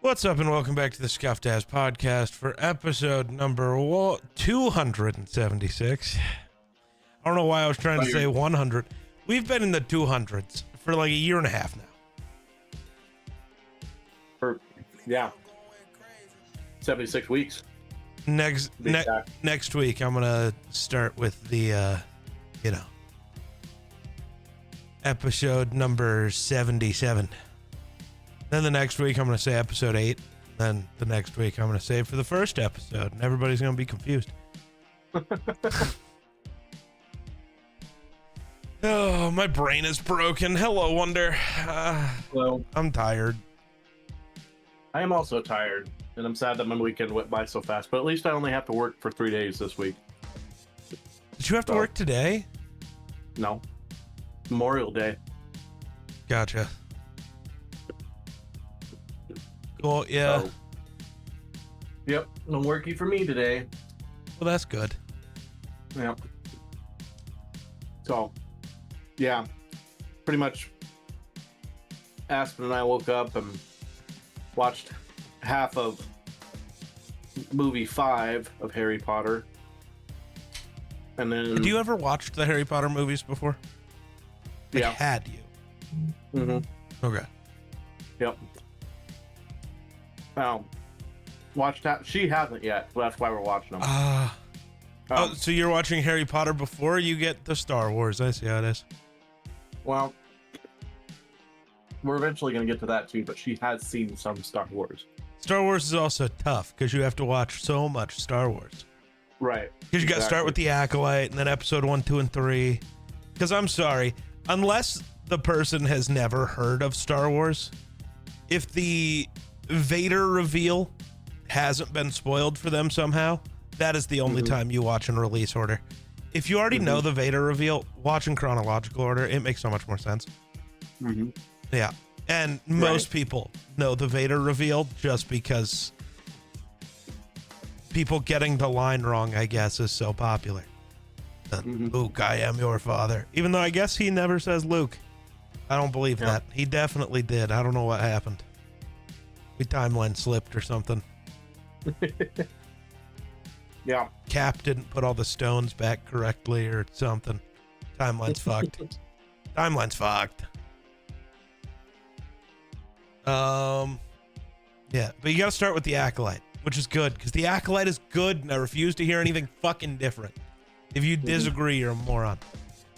What's up, and welcome back to the Scuffed Ass Podcast for episode number 276. I don't know why I was trying to say 100. We've been in the 200s for like a year and a half now. Yeah, 76 weeks. Next week, I'm gonna start with the, episode number 77. Then the next week, I'm gonna say episode 8. Then the next week, I'm gonna say for the first episode, and everybody's gonna be confused. Oh, my brain is broken. Hello, Wonder. Hello. I'm tired. I am also tired, and I'm sad that my weekend went by so fast, but at least I only have to work for 3 days this week. Did you have to work today? No. Memorial Day. Gotcha. Cool, yeah. So, yep, no worky for me today. Well, that's good. Yep. So, yeah, pretty much Aspen and I woke up and watched half of movie 5 of Harry Potter. And then... Had you ever watched the Harry Potter movies before? Like, Yeah. had you? Mm-hmm. Okay. Yep. Watched that. She hasn't yet, so that's why we're watching them. Oh, so you're watching Harry Potter before you get the Star Wars. I see how it is. Well, we're eventually going to get to that too, but she has seen some Star Wars. Star Wars is also tough because you have to watch so much Star Wars. Right. Because you got to start with the Acolyte and then episode 1, 2, and 3. Because I'm sorry, unless the person has never heard of Star Wars, if the Vader reveal hasn't been spoiled for them somehow, that is the only time you watch in release order. If you already know the Vader reveal, watch in chronological order. It makes so much more sense. Yeah. And most people know the Vader reveal just because people getting the line wrong, I guess, is so popular. Luke, I am your father. Even though I guess he never says Luke. I don't believe that. He definitely did. I don't know what happened. We timeline slipped or something. Yeah. Cap didn't put all the stones back correctly or something. Timeline's fucked. Timeline's fucked. Yeah, but you gotta start with the Acolyte, which is good, because the Acolyte is good, and I refuse to hear anything fucking different. If you disagree, you're a moron.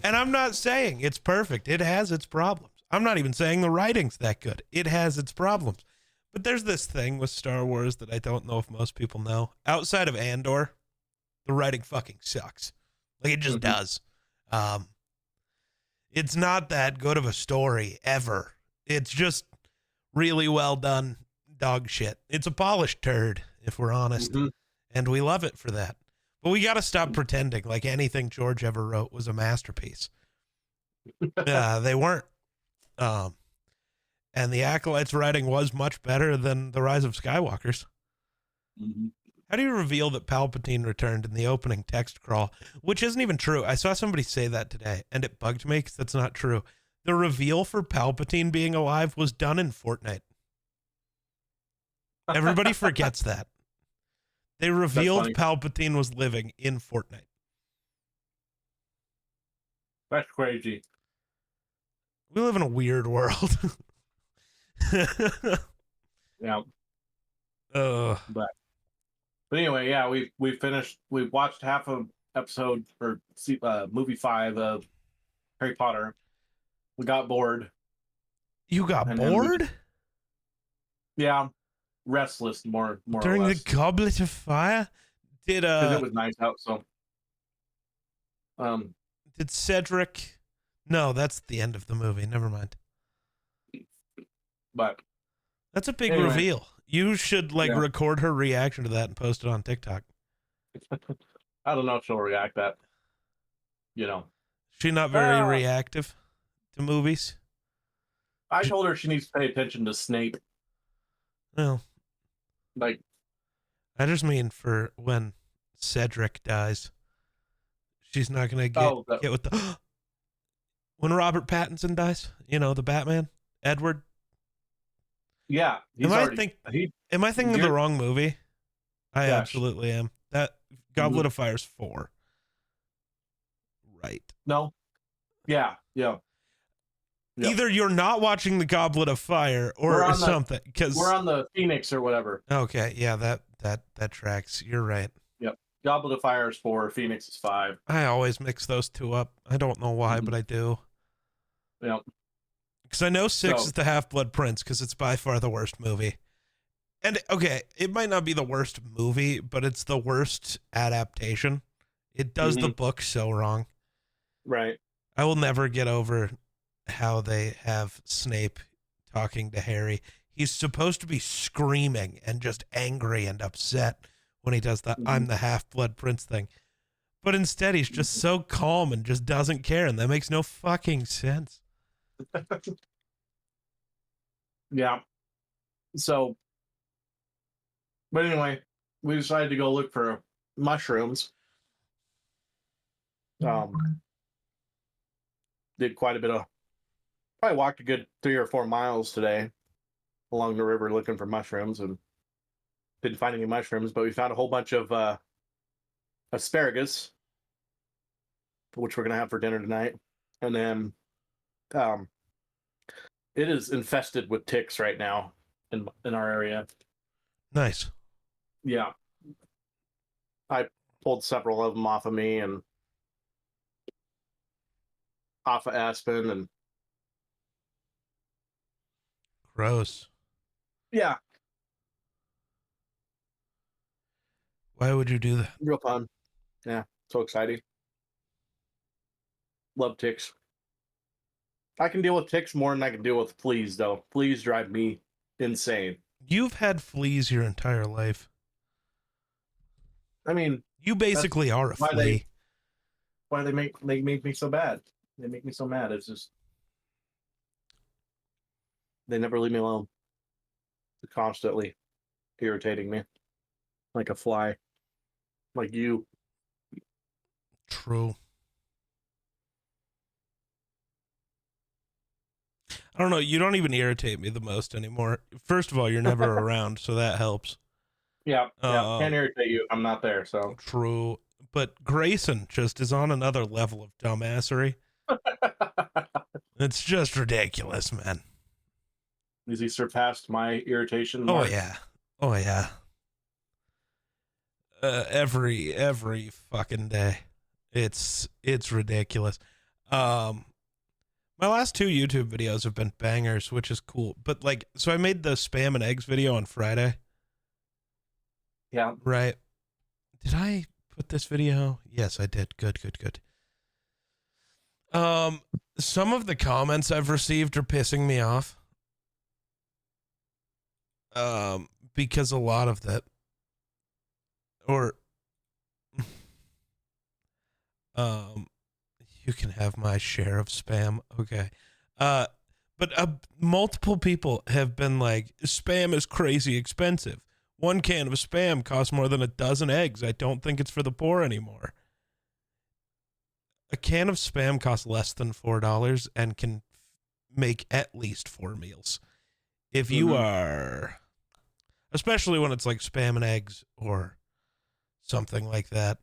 And I'm not saying it's perfect. It has its problems. I'm not even saying the writing's that good. It has its problems. But there's this thing with Star Wars that I don't know if most people know. Outside of Andor, the writing fucking sucks. Like, it just does. It's not that good of a story ever. It's just really well done dog shit. It's a polished turd, if we're honest. And we love it for that. But we got to stop pretending like anything George ever wrote was a masterpiece. They weren't. And the Acolyte's writing was much better than The Rise of Skywalker's. How do you reveal that Palpatine returned in the opening text crawl? Which isn't even true. I saw somebody say that today, and it bugged me because that's not true. The reveal for Palpatine being alive was done in Fortnite. Everybody forgets that. They revealed Palpatine was living in Fortnite. That's crazy. We live in a weird world. Yeah. But anyway, yeah, we watched half of episode or movie 5 of Harry Potter. We got bored. You got bored? Yeah. Restless more during or less. The Goblet of Fire? Did because it was nice out, so did Cedric? No, that's the end of the movie. Never mind. But that's a big reveal. You should record her reaction to that and post it on TikTok. I don't know if she'll react that. She's not very reactive to movies. I told her she needs to pay attention to Snape. Well, like, I just mean for when Cedric dies, she's not gonna get with the when Robert Pattinson dies. You know, the Batman, Edward. Yeah, Am he's I already think he. am I thinking of the Garrett, wrong movie? I gosh, absolutely am. That Goblet of Fire's 4. Right. no, yeah, yeah, yep. Either you're not watching the Goblet of Fire We're or on the something. we're Because on the Phoenix or whatever. okay, yeah, that tracks. You're right. Yep. Goblet of Fire is 4. Phoenix is 5. I always mix those two up. I don't know why, but I do. Yep. Because I know 6 So is the Half-Blood Prince because it's by far the worst movie. And okay, it might not be the worst movie, but it's the worst adaptation. It does the book so wrong. right. I will never get over how they have Snape talking to Harry. He's supposed to be screaming and just angry and upset when he does the I'm the Half-Blood Prince thing. But instead, he's just so calm and just doesn't care, and that makes no fucking sense. Yeah. So, but anyway, we decided to go look for mushrooms. Did quite a bit of, probably walked a good 3 or 4 miles today along the river looking for mushrooms and didn't find any mushrooms, but we found a whole bunch of asparagus, which we're gonna have for dinner tonight. And then it is infested with ticks right now in our area. Nice. Yeah. I pulled several of them off of me and off of Aspen, and Gross. yeah, Why would you do that? real fun. Yeah, so exciting. Love ticks. I can deal with ticks more than I can deal with fleas, though. Fleas drive me insane. You've had fleas your entire life. I mean, You basically are a why flea. why they make me so bad? They make me so mad. It's just they never leave me alone. They're constantly irritating me like a fly, like you. True. I don't know. You don't even irritate me the most anymore. First of all, you're never around, so that helps. Yeah, can't irritate you. I'm not there, so True. But Grayson just is on another level of dumbassery. It's just ridiculous, man. Has he surpassed my irritation Oh mark? yeah. Oh yeah. Every fucking day. It's ridiculous. My last 2 YouTube videos have been bangers, which is cool. But like, so I made the spam and eggs video on Friday. Yeah. Right. Did I put this video? Yes, I did. Good. Some of the comments I've received are pissing me off. Because a lot of that, or, you can have my share of spam. Okay. But multiple people have been like, spam is crazy expensive. 1 can of spam costs more than a dozen eggs. I don't think it's for the poor anymore. A can of spam costs less than $4 and can make at least 4 meals. If you are, especially when it's like spam and eggs or something like that.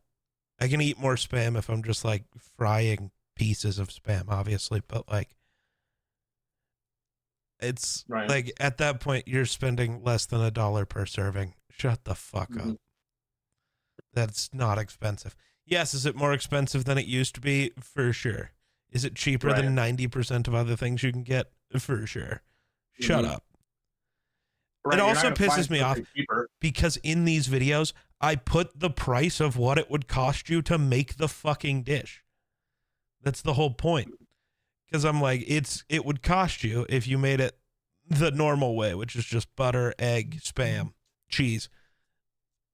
I can eat more spam if I'm just like frying pieces of spam, obviously, but like, it's Right. like at that point you're spending less than $1 per serving. Shut the fuck up. That's not expensive. Yes, is it more expensive than it used to be? For sure. Is it cheaper than 90% of other things you can get? For sure. Shut up. Right, it you're also not gonna pisses find me off something cheaper. because in these videos, I put the price of what it would cost you to make the fucking dish. That's the whole point. Because I'm like, it would cost you if you made it the normal way, which is just butter, egg, spam, cheese,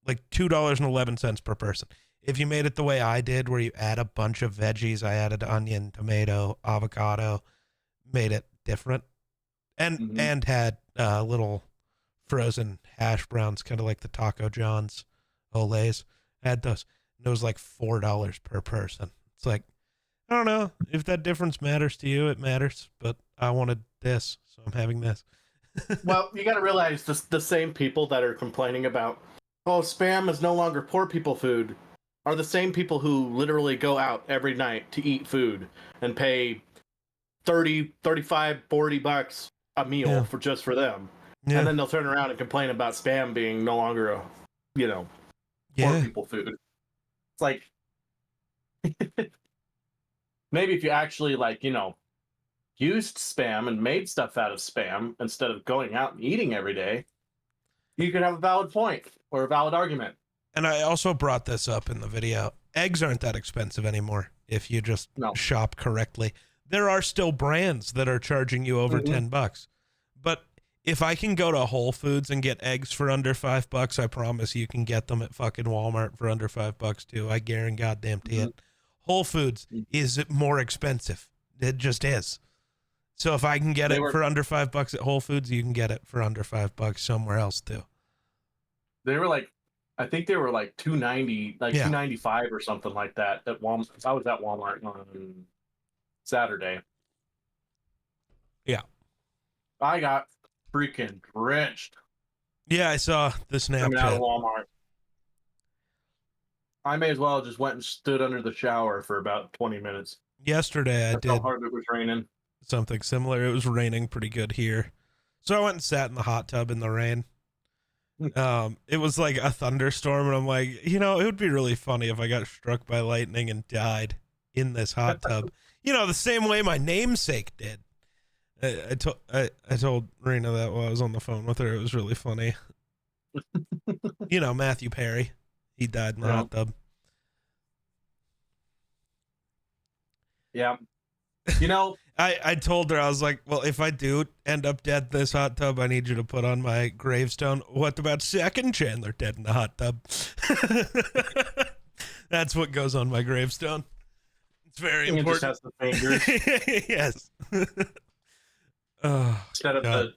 like $2.11 per person. If you made it the way I did, where you add a bunch of veggies, I added onion, tomato, avocado, made it different, and had little frozen hash browns, kind of like the Taco John's Olays. Had those. And it was like $4 per person. It's like, I don't know if that difference matters to you. It matters, but I wanted this, so I'm having this. Well, you got to realize the same people that are complaining about, oh, spam is no longer poor people food, are the same people who literally go out every night to eat food and pay 30, 35, $40 a meal Yeah. for just for them. And Yeah. then they'll turn around and complain about spam being no longer a, poor Yeah. people food. It's like, maybe if you actually, used spam and made stuff out of spam instead of going out and eating every day, you could have a valid point or a valid argument. And I also brought this up in the video. Eggs aren't that expensive anymore if you just No. shop correctly. There are still brands that are charging you over Mhm. $10. But if I can go to Whole Foods and get eggs for under $5, I promise you can get them at fucking Walmart for under $5 too. I guarantee goddamn to it. Whole Foods is more expensive. It just is. So if I can get it for under $5 at Whole Foods, you can get it for under $5 somewhere else too. They were like, I think they were like $2.90, like Yeah. $2.95 or something like that at Walmart. I was at Walmart on Saturday. Yeah. I got freaking drenched Yeah, I saw the coming out of Snapchat. Walmart. I may as well have just went and stood under the shower for about 20 minutes. Yesterday I That's how did hard it was raining. something similar. It was raining pretty good here. So I went and sat in the hot tub in the rain. It was like a thunderstorm, and I'm like, it would be really funny if I got struck by lightning and died in this hot tub. The same way my namesake did. I told Rena that while I was on the phone with her. It was really funny. Matthew Perry. He died in the hot tub. Yeah. I told her, I was like, well, if I do end up dead in this hot tub, I need you to put on my gravestone, what about second Chandler dead in the hot tub? That's what goes on my gravestone. It's very important. It just has the fingers. Yes. Oh, Instead of God.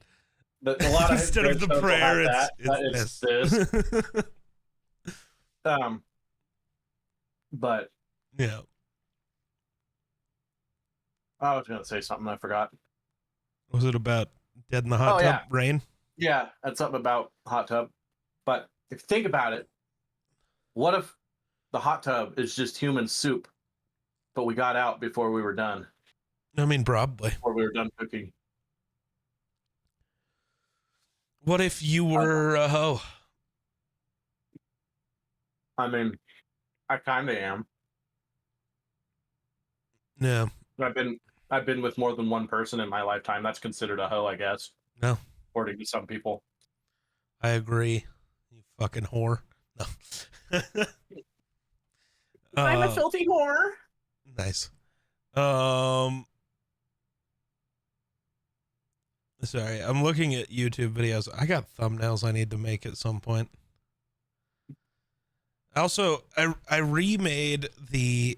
a lot of Instead of the gravestones will have prayer, that. it's this. But Yeah. I was gonna say something I forgot. Was it about dead in the hot tub? Yeah. Rain? Yeah, that's something about hot tub. But if you think about it, what if the hot tub is just human soup, but we got out before we were done? I mean, probably. Before we were done cooking. What if you were a hoe? I mean, I kind of am. Yeah. I've been with more than one person in my lifetime. That's considered a hoe, I guess. No. According to some people. I agree. You fucking whore. No. I'm a filthy whore. Nice. Sorry, I'm looking at YouTube videos. I got thumbnails I need to make at some point. Also, I remade the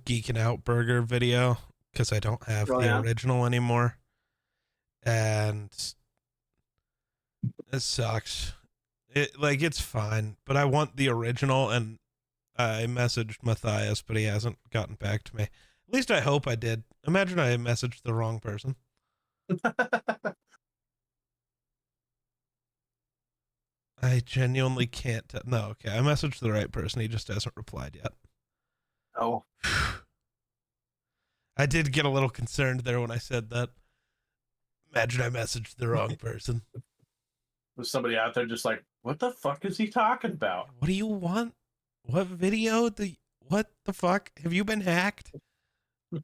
Geeking Out Burger video because I don't have the original anymore. And it sucks. It's fine, but I want the original, and I messaged Matthias, but he hasn't gotten back to me. At least I hope I did. Imagine I messaged the wrong person. I genuinely can't. No, okay. I messaged the right person. He just hasn't replied yet. Oh. I did get a little concerned there when I said that. Imagine I messaged the wrong person. There's somebody out there just like, what the fuck is he talking about? What do you want? What video? What the fuck? Have you been hacked? What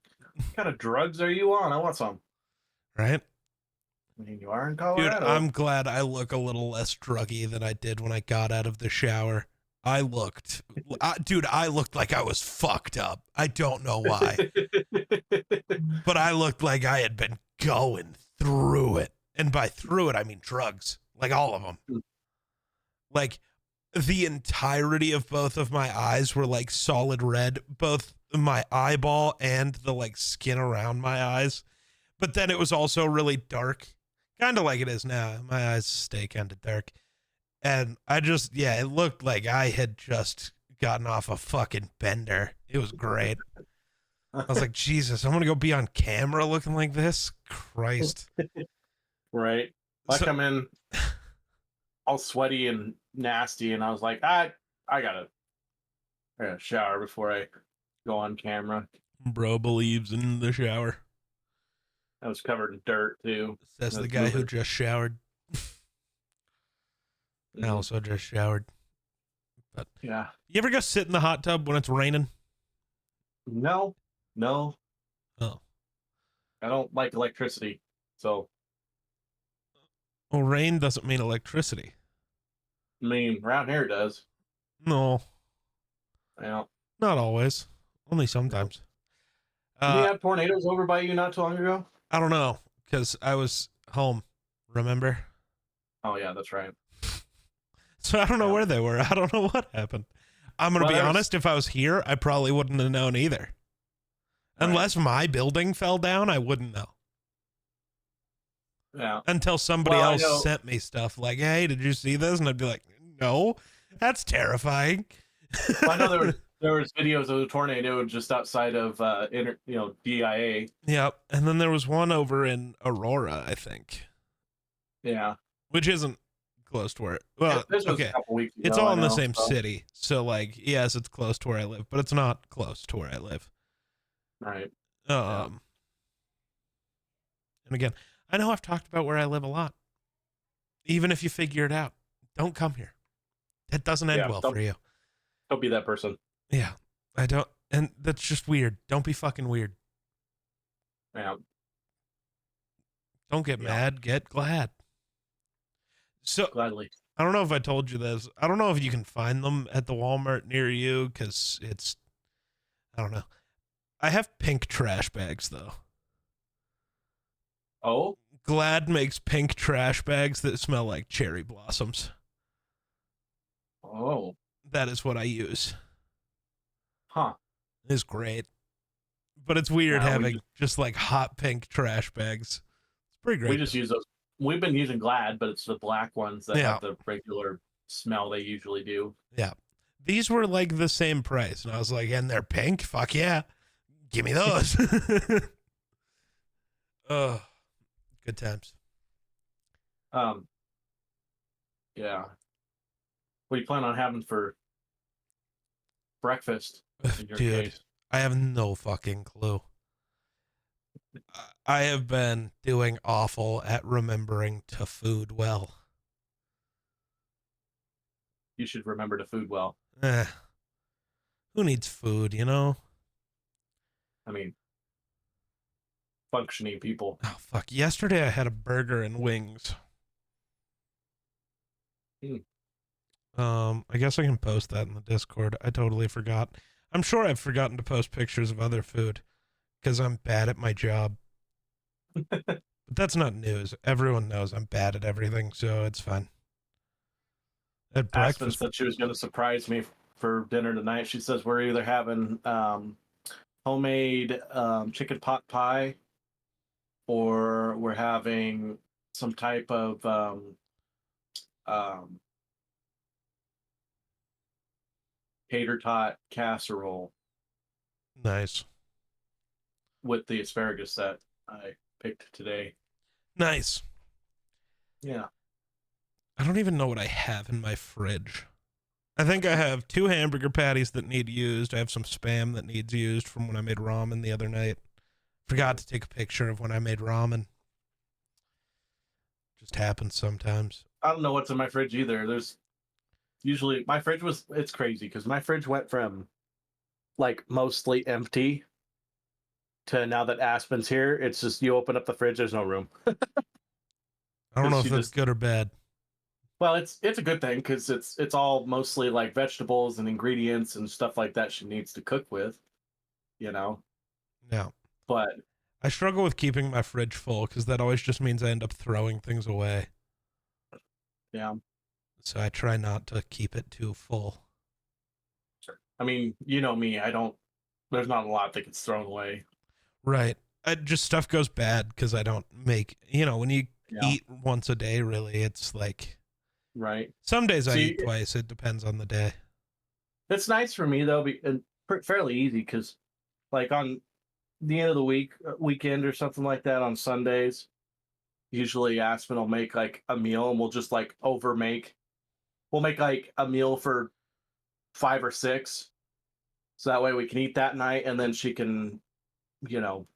kind of drugs are you on? I want some. Right? I mean, you are in Colorado. Dude, I'm glad I look a little less druggy than I did when I got out of the shower. I looked like I was fucked up. I don't know why. But I looked like I had been going through it. And by through it, I mean drugs. Like all of them. Like the entirety of both of my eyes were like solid red. Both my eyeball and the like skin around my eyes. But then it was also really dark. Kind of like it is now. My eyes stay kind of dark. And it looked like I had just gotten off a fucking bender. It was great. I was like, Jesus, I'm gonna go be on camera looking like this. Christ. Right. I So, come in all sweaty and nasty, and I was like, I gotta shower before I go on camera. bro believes in the shower. I was covered in dirt too. Says I the was guy who moving. just showered. I Mhm. also just showered. But Yeah. you ever go sit in the hot tub when it's raining? No, no, Oh. I don't like electricity. So, Well, rain doesn't mean electricity. I mean, around here it does. No, Yeah. not always. Only No. sometimes. Did you Uh, have tornadoes over by you not too long ago? I don't know, because I was home, remember? Oh yeah, that's right. So I don't know Yeah. where they were. I don't know what happened. I'm going to Well, be there's honest, if I was here, I probably wouldn't have known either. right. Unless my building fell down, I wouldn't know. Yeah. Until somebody Well, I else know. sent me stuff like, hey, did you see this? And I'd be like, no, that's terrifying. Well, I know there was videos of the tornado just outside of DIA. Yep. And then there was one over in Aurora, I think, Yeah. which isn't close to where. Well, This was a okay. couple weeks ago. It's all I in the know, same so, city. So, like, yes, it's close to where I live, but it's not close to where I live. right. And again, I know I've talked about where I live a lot. Even if you figure it out, don't come here. It doesn't end Yeah. well Don't, for you. don't be that person. Yeah. I don't. And that's just weird. Don't be fucking weird. Yeah. Don't get Yeah. mad. Get glad. So, Gladly. I don't know if I told you this. I don't know if you can find them at the Walmart near you because it's, I don't know. I have pink trash bags, though. Oh. Glad makes pink trash bags that smell like cherry blossoms. Oh. That is what I use. Huh. It's great. But it's weird No, having just like hot pink trash bags. It's pretty great. We just use those. We've been using Glad, but it's the black ones that Yeah. have the regular smell they usually do. Yeah. These were like the same price. And I was like, and they're pink? Fuck yeah. Give me those. Oh, good times. Yeah. What do you plan on having for breakfast in your Dude, case? I have no fucking clue. I have been doing awful at remembering to food well. You should remember to food well. Who needs food, you know? I mean, functioning people. Oh, fuck. Yesterday I had a burger and wings. I guess I can post that in the Discord. I totally forgot. I'm sure I've forgotten to post pictures of other food because I'm bad at my job. But that's not news. Everyone knows I'm bad at everything, so it's fine. At Aspen breakfast, said she was going to surprise me for dinner tonight. She says we're either having homemade chicken pot pie, or we're having some type of tater tot casserole nice. with the asparagus that I picked today. Nice. Yeah. I don't even know what I have in my fridge. I think I have 2 hamburger patties that need used. I have some Spam that needs used from when I made ramen the other night. Forgot to take a picture of when I made ramen. Just happens sometimes. I don't know what's in my fridge either. There's usually my fridge it's crazy because my fridge went from like mostly empty to now that Aspen's here, it's just you open up the fridge, there's no room. I don't know if She that's just- good or bad. Well, it's a good thing because it's all mostly like vegetables and ingredients and stuff like that she needs to cook with, you know. Yeah. But I struggle with keeping my fridge full because that always just means I end up throwing things away. yeah, So I try not to keep it too full. I mean, you know me, I don't. There's not a lot that gets thrown away. Right. Just stuff goes bad because I don't make, when you Yeah. eat once a day, really, it's like Right. some days I See, eat twice. It depends on the day. It's nice for me though, and fairly easy because, like on the end of the week, weekend or something like that on Sundays. Usually Aspen will make like a meal and we'll just like overmake. We'll make like a meal for 5 or 6. So that way we can eat that night and then she can, you know,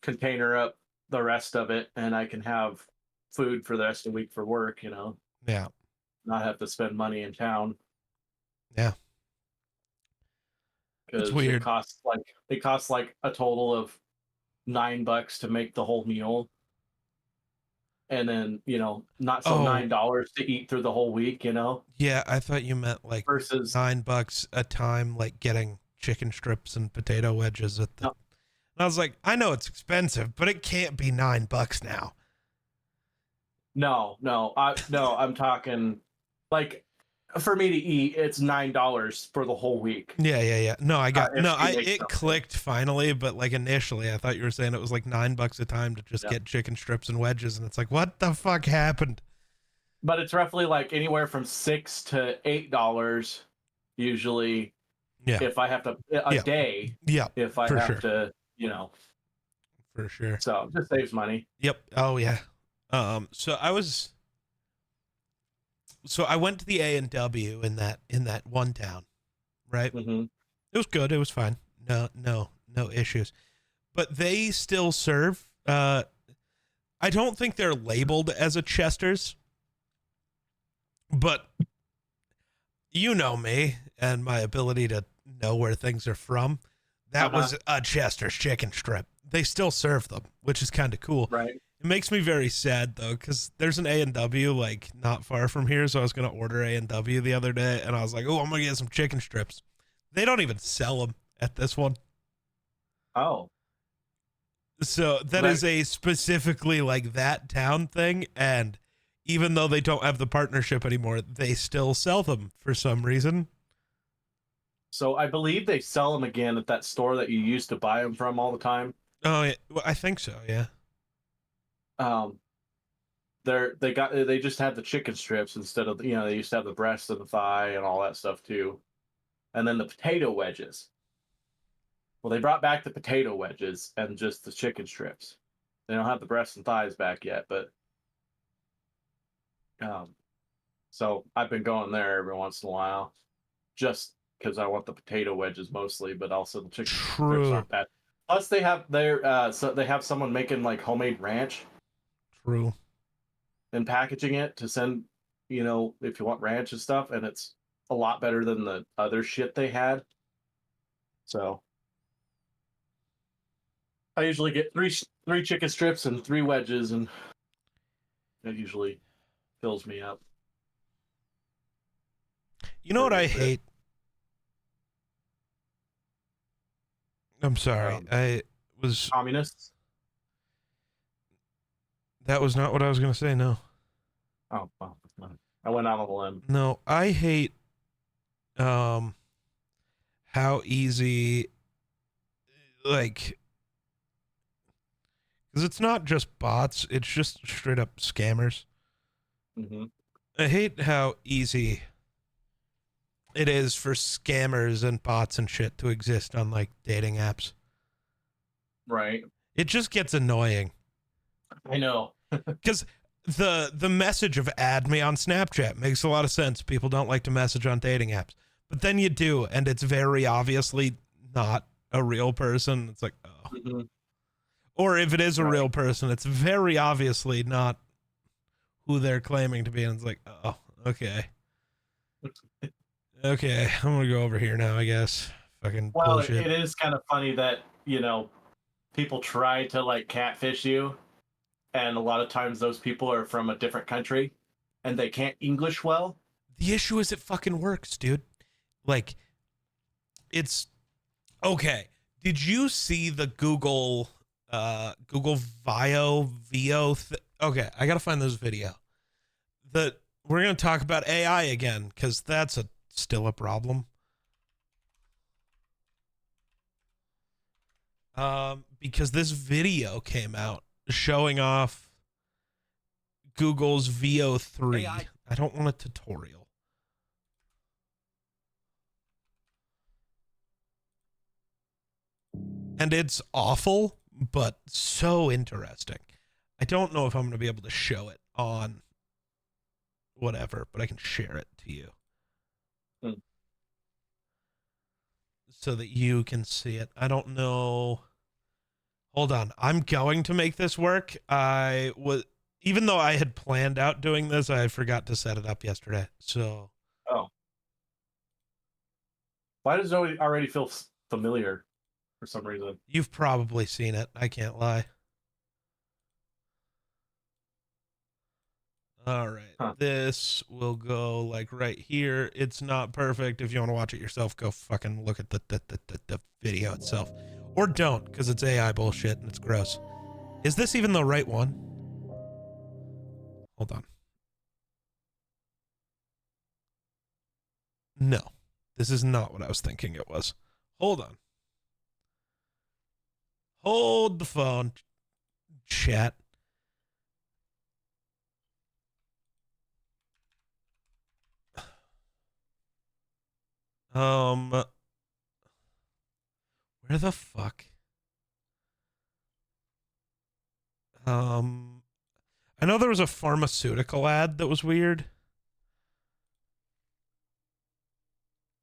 container up the rest of it and I can have food for the rest of the week for work, Yeah. not have to spend money in town. Yeah. It's Because weird. it costs like a total of $9 to make the whole meal. And then, not so Oh. $9 to eat through the whole week, Yeah, I thought you meant like versus $9 a time, like getting chicken strips and potato wedges at the. No. And I was like, I know it's expensive, but it can't be $9 now. I'm talking like for me to eat, it's $9 for the whole week. Yeah. No, I got it something. clicked finally, but like initially I thought you were saying it was like $9 a time to just get chicken strips and wedges, and it's like, what the fuck happened? But it's roughly like anywhere from $6 to $8 usually. Yeah. If I have to day. Yeah. If I have to, For sure. So it just saves money. Yep. Oh yeah. So I went to the A&W in that one town, right? Mm-hmm. It was good. It was fine. No issues. But they still serve. I don't think they're labeled as a Chester's, but you know me and my ability to know where things are from. That was a Chester's chicken strip. They still serve them, which is kind of cool. Right. It makes me very sad though, because there's an A&W like not far from here, so I was gonna order A&W the other day, and I was like, "Oh, I'm gonna get some chicken strips." They don't even sell them at this one. Oh. So that is a specifically like that town thing, and even though they don't have the partnership anymore, they still sell them for some reason. So I believe they sell them again at that store that you used to buy them from all the time. Oh, yeah. Well, I think so. Yeah. They just had the chicken strips instead of they used to have the breast and the thigh and all that stuff too, and then the potato wedges. Well, they brought back the potato wedges and just the chicken strips. They don't have the breasts and thighs back yet, but so I've been going there every once in a while, just because I want the potato wedges mostly, but also the chicken strips aren't bad. Plus, they have they have someone making like homemade ranch. True. And packaging it to send, if you want ranch and stuff, and it's a lot better than the other shit they had. So I usually get three chicken strips and 3 wedges, and that usually fills me up. You know what I hate? I'm sorry. I was communists. That was not what I was going to say. No. Oh, well, I went out on a limb. No, I hate how easy, like, because it's not just bots, it's just straight up scammers. Mm-hmm. I hate how easy it is for scammers and bots and shit to exist on like dating apps. Right. It just gets annoying. I know. Because the message of add me on Snapchat makes a lot of sense. People don't like to message on dating apps. But then you do, and it's very obviously not a real person. It's like, oh. Mm-hmm. Or if it is a real person, it's very obviously not who they're claiming to be. And it's like, oh, okay. Okay, I'm going to go over here now, I guess. Fucking bullshit. It is kind of funny that, people try to like catfish you. And a lot of times those people are from a different country and they can't English well. The issue is it fucking works, dude. Like, it's okay. Did you see the Google Vio? Okay, I gotta find this video. We're gonna talk about AI again because that's still a problem. Because this video came out showing off Google's Veo 3. AI. I don't want a tutorial. And it's awful, but so interesting. I don't know if I'm going to be able to show it on whatever, but I can share it to you. So that you can see it. I don't know. Hold on. I'm going to make this work. Even though I had planned out doing this, I forgot to set it up yesterday. So. Oh. Why does it already feel familiar for some reason? You've probably seen it. I can't lie. All right. Huh. This will go like right here. It's not perfect. If you want to watch it yourself, go fucking look at the video itself. Or don't, because it's AI bullshit and it's gross. Is this even the right one? Hold on. No. This is not what I was thinking it was. Hold on. Hold the phone. Chat. Where the fuck? I know there was a pharmaceutical ad that was weird.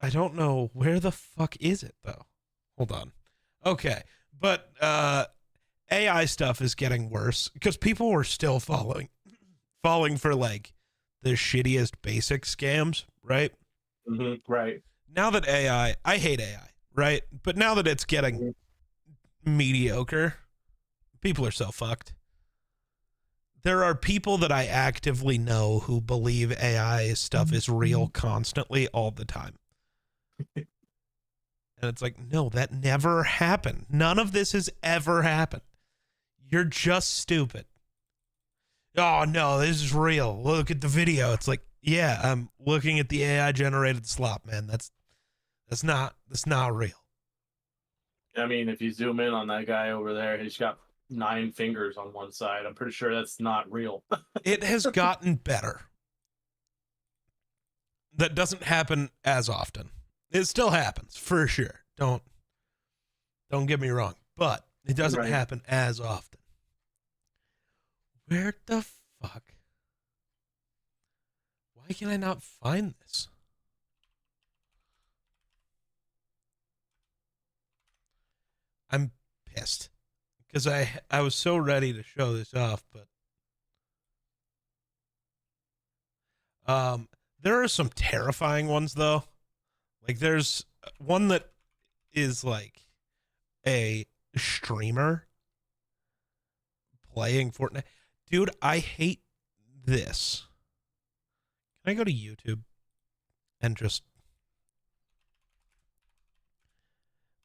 I don't know where the fuck is it though. Hold on. Okay. But AI stuff is getting worse because people were still falling for like the shittiest basic scams, right? Mm-hmm, right. Now that I hate AI, right? But now that it's getting mediocre, people are so fucked. There are people that I actively know who believe AI stuff is real constantly all the time. And it's like, no, that never happened. None of this has ever happened. You're just stupid. Oh, no, this is real. Look at the video. It's like, yeah, I'm looking at the AI generated slop, man. That's not real. I mean, if you zoom in on that guy over there, he's got 9 fingers on one side. I'm pretty sure that's not real. It has gotten better. That doesn't happen as often. It still happens, for sure. Don't get me wrong. But it doesn't happen as often. Where the fuck? Why can I not find this? I'm pissed. Because I was so ready to show this off, but there are some terrifying ones though. Like there's one that is like a streamer playing Fortnite. Dude, I hate this. Can I go to YouTube and just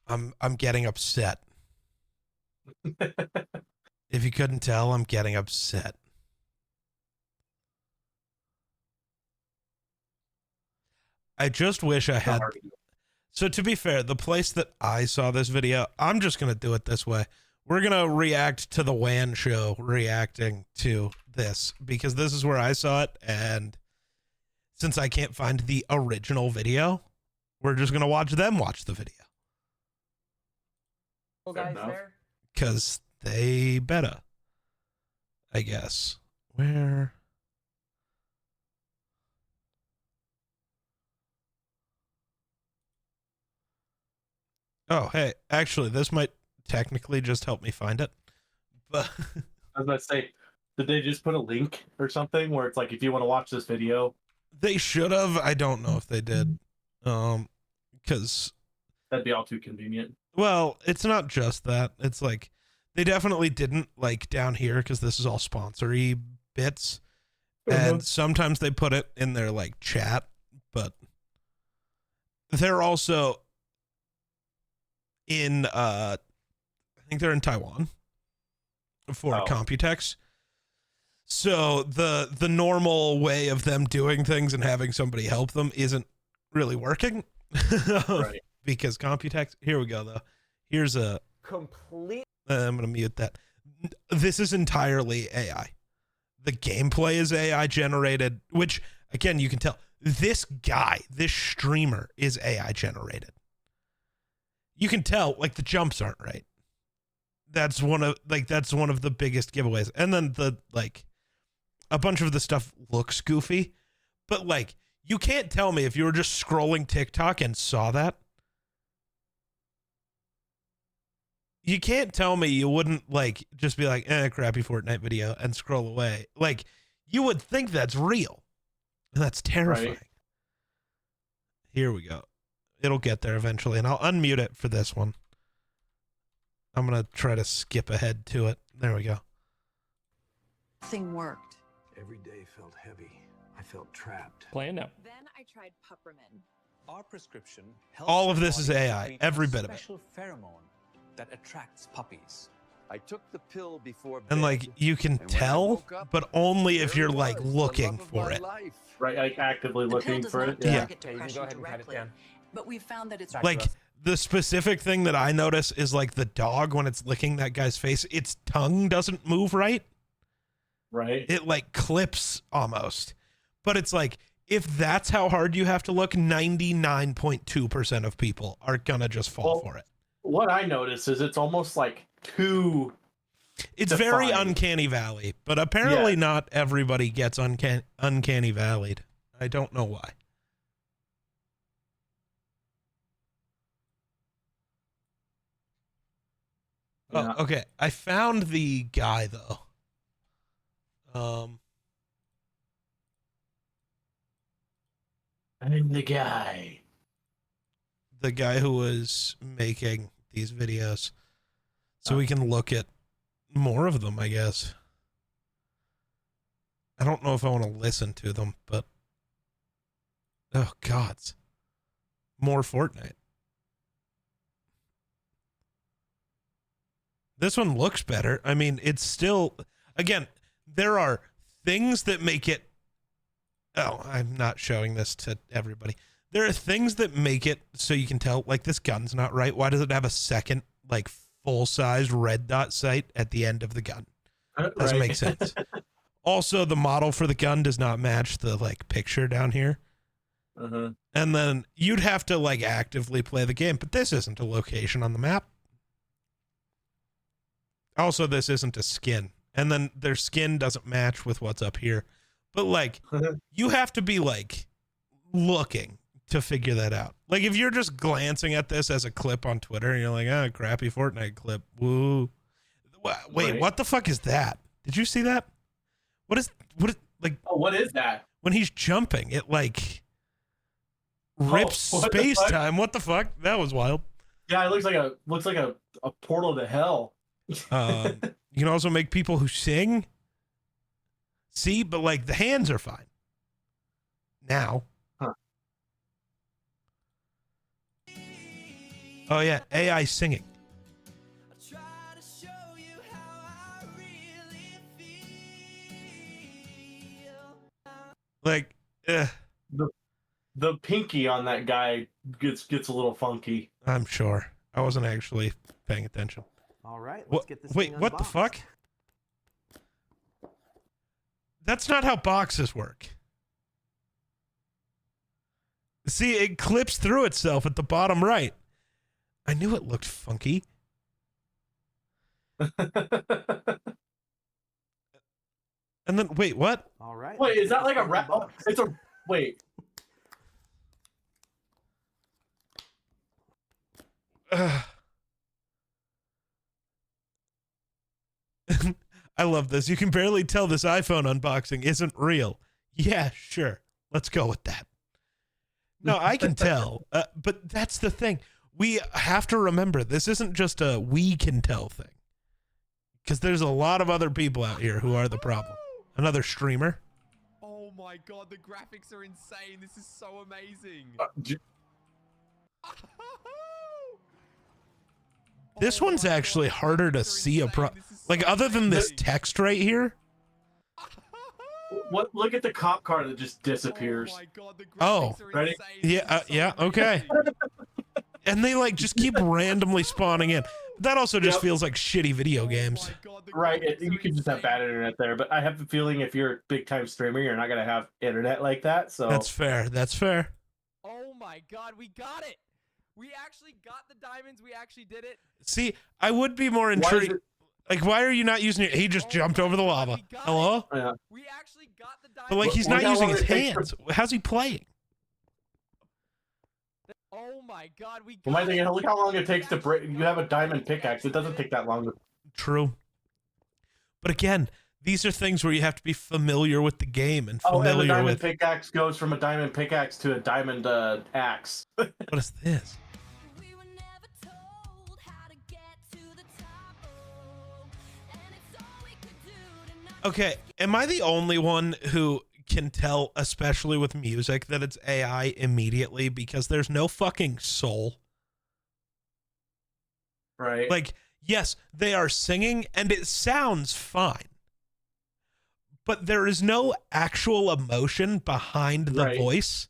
I'm getting upset. If you couldn't tell, I'm getting upset. I just wish I had. So to be fair, the place that I saw this video, I'm just going to do it this way. We're going to react to the WAN show reacting to this because this is where I saw it. And since I can't find the original video, we're just going to watch them watch the video. Guys there? Because they better, I guess. Where? Oh, hey, actually, this might technically just help me find it. But I was about to say, did they just put a link or something where it's like, if you want to watch this video? They should have. I don't know if they did. Because that'd be all too convenient. Well, it's not just that. It's like they definitely didn't like down here because this is all sponsory bits. And sometimes they put it in their like chat, but they're also in I think they're in Taiwan for Computex. So the normal way of them doing things and having somebody help them isn't really working. Right. Because Computex, here we go though. Here's a complete. I'm gonna mute that. This is entirely AI. The gameplay is AI generated, which again you can tell this guy, this streamer, is AI generated. You can tell like the jumps aren't right. that's one of the biggest giveaways. And then a bunch of the stuff looks goofy, but like you can't tell me if you were just scrolling TikTok and saw that. You can't tell me you wouldn't like just be like, crappy Fortnite video and scroll away. Like you would think that's real. And that's terrifying. Right. Here we go. It'll get there eventually, and I'll unmute it for this one. I'm going to try to skip ahead to it. There we go. Nothing worked. Every day felt heavy. I felt trapped. Playing now. Then I tried Puppermin. Our prescription helps all of this is AI, every bit of it. Special pheromone that attracts puppies. I took the pill before bed, and like you can tell, but only if you're like looking for it. Right, like actively looking for it. Yeah. You can go ahead and cut it down. But we found that it's like the specific thing that I notice is like the dog when it's licking that guy's face, its tongue doesn't move right. Right. It like clips almost. But it's like if that's how hard you have to look, 99.2% of people are gonna just fall for it. What I notice is it's almost like too it's defined. Very uncanny valley, but apparently not everybody gets uncanny valleyed. I don't know why. Yeah. Oh, okay. I found the guy though. I'm the guy. The guy who was making these videos. So we can look at more of them, I guess. I don't know if I want to listen to them, but oh gods. More Fortnite. This one looks better. I mean, it's still, again, there are things that make it, oh, I'm not showing this to everybody. There are things that make it so you can tell, like, this gun's not right. Why does it have a second, like, full-size red dot sight at the end of the gun? Doesn't make sense. Also, the model for the gun does not match the, like, picture down here. Uh-huh. And then you'd have to, like, actively play the game, but this isn't a location on the map. Also, this isn't a skin. And then their skin doesn't match with what's up here. But, like, you have to be, like, looking to figure that out. Like, if you're just glancing at this as a clip on Twitter and you're like, oh, crappy Fortnite clip. Woo. Wait, right. What the fuck is that? Did you see that? What is like, oh, what is that? When he's jumping, it, like, rips space-time. What the fuck? That was wild. Yeah, it looks like a portal to hell. You can also make people who sing. See, but like the hands are fine. Now. Huh. Oh yeah, AI singing. Like, the pinky on that guy gets a little funky. I'm sure. I wasn't actually paying attention. All right, let's get this wait, thing what the unboxed. fuck? That's not how boxes work. See, it clips through itself at the bottom right. I knew it looked funky. And then, wait, what? All right. Wait, is that like a thing wrap? Oh, unboxed. it's a wait. I love this. You can barely tell this iPhone unboxing isn't real. Yeah, sure. Let's go with that. No, I can tell. But that's the thing. We have to remember this isn't just a we can tell thing. Because there's a lot of other people out here who are the problem. Another streamer. Oh my god, the graphics are insane. This is so amazing. This one's actually harder to see like so other than this amazing. text right here. What? Look at the cop car that just disappears. Oh my god, the Oh, graphics are ready? insane. This Yeah, is so yeah, okay. And they like just keep randomly spawning in. That also just Yep. feels like shitty video games. Oh my god, the Right, graphics you are can just have insane. bad internet there, but I have a feeling if you're a big time streamer, you're not gonna have internet like that. So That's fair. That's fair. Oh my god, we got it. We actually got the diamonds. We actually did it. See, I would be more Why is intrigued. it- Like, why are you not using it? He just Oh jumped my over the God, lava. we got Hello? Yeah. We actually got the diamonds. But like, he's Look not how using long his it takes hands. How's he playing? Oh my God, we got Well, my thing it. is, look how long it takes to We break. actually You have a got it. diamond We pickaxe. It actually doesn't did take that long. True. But again, these are things where you have to be familiar with the game and Oh, and the familiar diamond with pickaxe goes from a diamond pickaxe to a diamond axe. what is this? We were never told how to get to the top, oh, and it's all we could do to not Okay, am I the only one who can tell, especially with music, that it's AI immediately because there's no fucking soul? Right. Like, yes, they are singing and it sounds fine, but there is no actual emotion behind the Right. voice.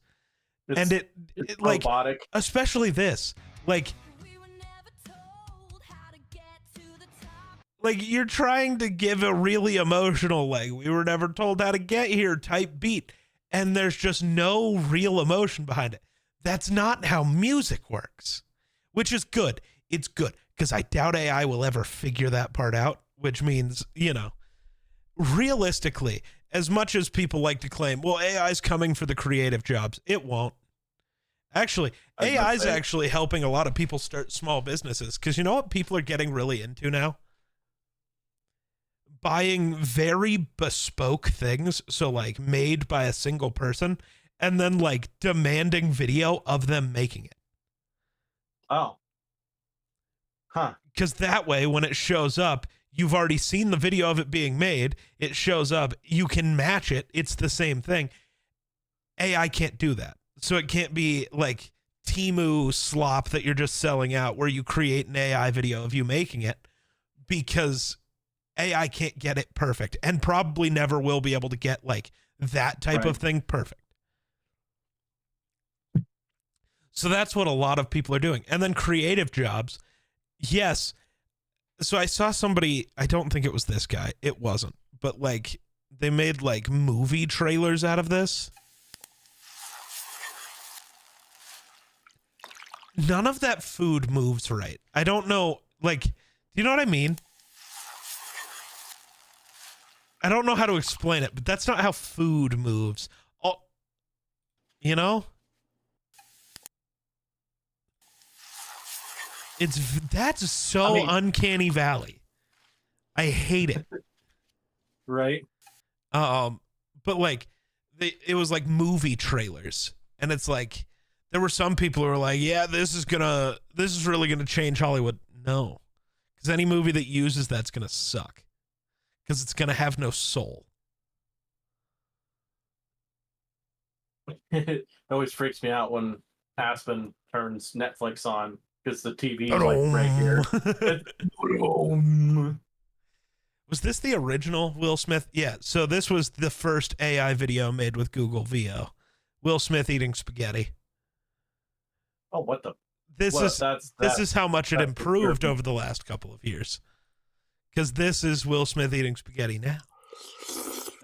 It's, And it like, robotic. especially this, like We were never told how to get to the top. you're trying to give a really emotional, like, we were never told how to get here type beat, and there's just no real emotion behind it. That's not how music works, which is good. It's good because I doubt AI will ever figure that part out, which means, you know, realistically, as much as people like to claim, well, AI is coming for the creative jobs, it won't. Actually, I was about AI to is say. actually helping a lot of people start small businesses because you know what people are getting really into now? Buying very bespoke things, so like made by a single person, and then like demanding video of them making it. Oh. Huh. Because that way, when it shows up, you've already seen the video of it being made. It shows up, you can match it. It's the same thing. AI can't do that. So it can't be like Temu slop that you're just selling out where you create an AI video of you making it, because AI can't get it perfect and probably never will be able to get like that type Right. of thing perfect. So that's what a lot of people are doing. And then creative jobs. Yes. So I saw somebody, I don't think it was this guy. It wasn't. But like they made like movie trailers out of this. None of that food moves right. I don't know. Like, do you know what I mean? I don't know how to explain it, but that's not how food moves. Oh, you know? That's so I mean- uncanny valley. I hate it. Right. But like it was like movie trailers, and it's like there were some people who were like, yeah, this is really gonna change Hollywood. No, because any movie that uses that's gonna suck, because it's gonna have no soul. It always freaks me out when Aspen turns Netflix on because the TV is like right here. Was this the original Will Smith? Yeah, so this was the first AI video made with Google VO. Will Smith eating spaghetti. Oh, what the? This Well, is that's this is how much it that's improved disturbing. over the last couple of years. Because this is Will Smith eating spaghetti now.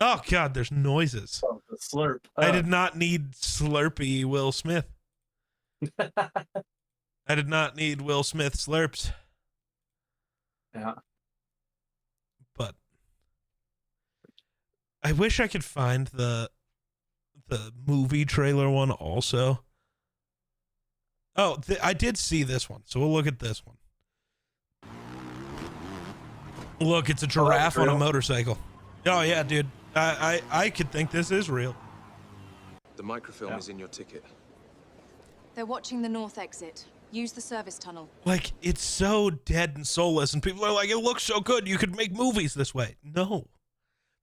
Oh God, there's noises. the slurp. I did not need Slurpee Will Smith. I did not need Will Smith slurps. Yeah. But I wish I could find the movie trailer one also. Oh, I did see this one, so we'll look at this one. Look, it's a giraffe on a real? motorcycle. Oh yeah, dude. I could think this is real. The microfilm Yeah. is in your ticket. They're watching the north exit. Use the service tunnel. Like, it's so dead and soulless, and people are like, it looks so good, you could make movies this way. No,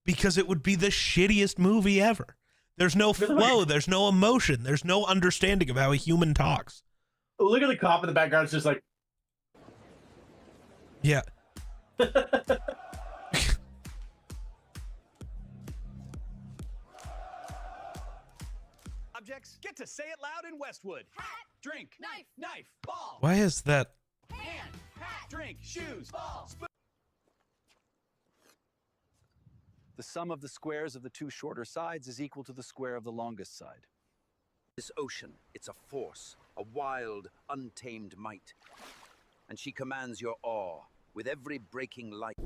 because it would be the shittiest movie ever. There's no flow, there's no emotion, there's no understanding of how a human talks. Look at the cop in the background. It's just like, Yeah. Objects get to say it loud in Westwood. Hat, drink, knife, ball, Why is that? hand, hat, drink, shoes, ball, spoon. The sum of the squares of the two shorter sides is equal to the square of the longest side. This ocean, it's a force, a wild, untamed might. And she commands your awe with every breaking light.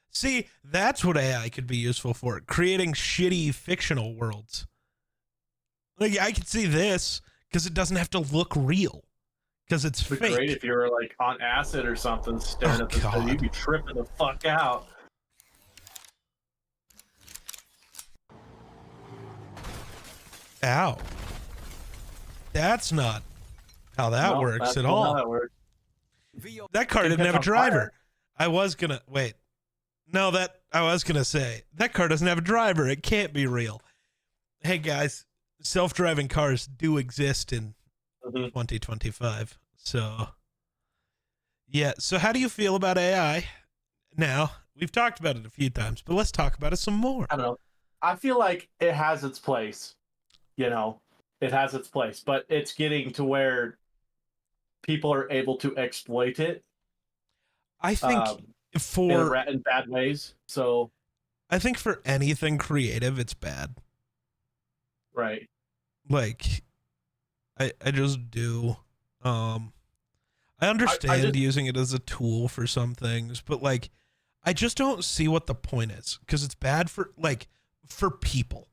See, that's what AI could be useful for, creating shitty fictional worlds. Like, I could see this because it doesn't have to look real because it's It'd be fake. great if you were like on acid or something, staring Oh, at the God. you'd be tripping the fuck out. Ow. That's not how that No, works that's at not all. how that works. That car didn't Depends have a on driver. fire. I was gonna wait. No, I was gonna say that car doesn't have a driver. It can't be real. Hey guys, self-driving cars do exist in 2025. So yeah. So how do you feel about AI? Now we've talked about it a few times, but let's talk about it some more. I don't know. I feel like it has its place. You know, it has its place, but it's getting to where people are able to exploit it. I think in bad ways. So I think for anything creative, it's bad. right. Like, I just do. I understand using it as a tool for some things, but like, I just don't see what the point is because it's bad for people,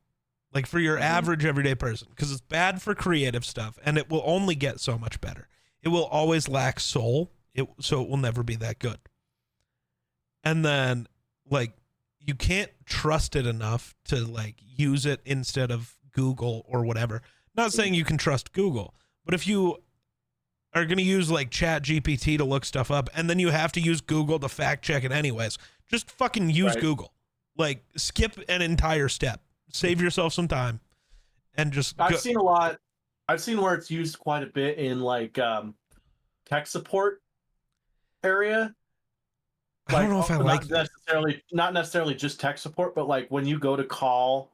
like for your average everyday person, because it's bad for creative stuff and it will only get so much better. It will always lack soul. So it will never be that good. And then like, you can't trust it enough to like use it instead of Google or whatever. Not saying you can trust Google, but if you are going to use like Chat GPT to look stuff up and then you have to use Google to fact check it anyways, just fucking use Google. Like, skip an entire step, save yourself some time, and just I've seen a lot. I've seen where it's used quite a bit in like tech support area. I don't know if I like that. Not necessarily just tech support, but like when you go to call.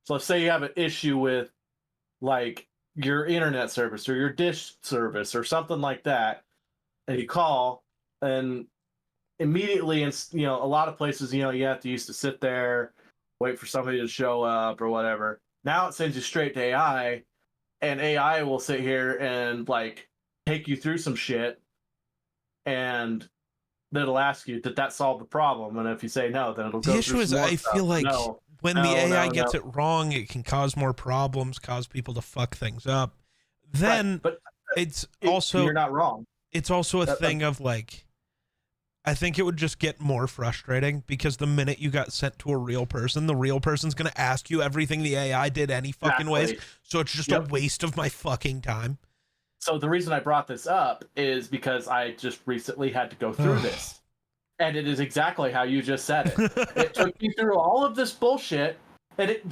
So let's say you have an issue with like your internet service or your dish service or something like that, and you call, and immediately, and you know, a lot of places, you know, you have to used to sit there, wait for somebody to show up or whatever. Now it sends you straight to AI, and AI will sit here and like take you through some shit, and then it'll ask you, did that solve the problem? And if you say no, then it'll go. The issue is, I feel like when the AI gets no. it wrong, it can cause more problems, cause people to fuck things up. Then, right, but it's also, you're not wrong. It's also a thing of like, I think it would just get more frustrating because the minute you got sent to a real person, the real person's going to ask you everything the AI did any fucking ways. So it's just a waste of my fucking time. So the reason I brought this up is because I just recently had to go through this. And it is exactly how you just said it. It took me through all of this bullshit, and it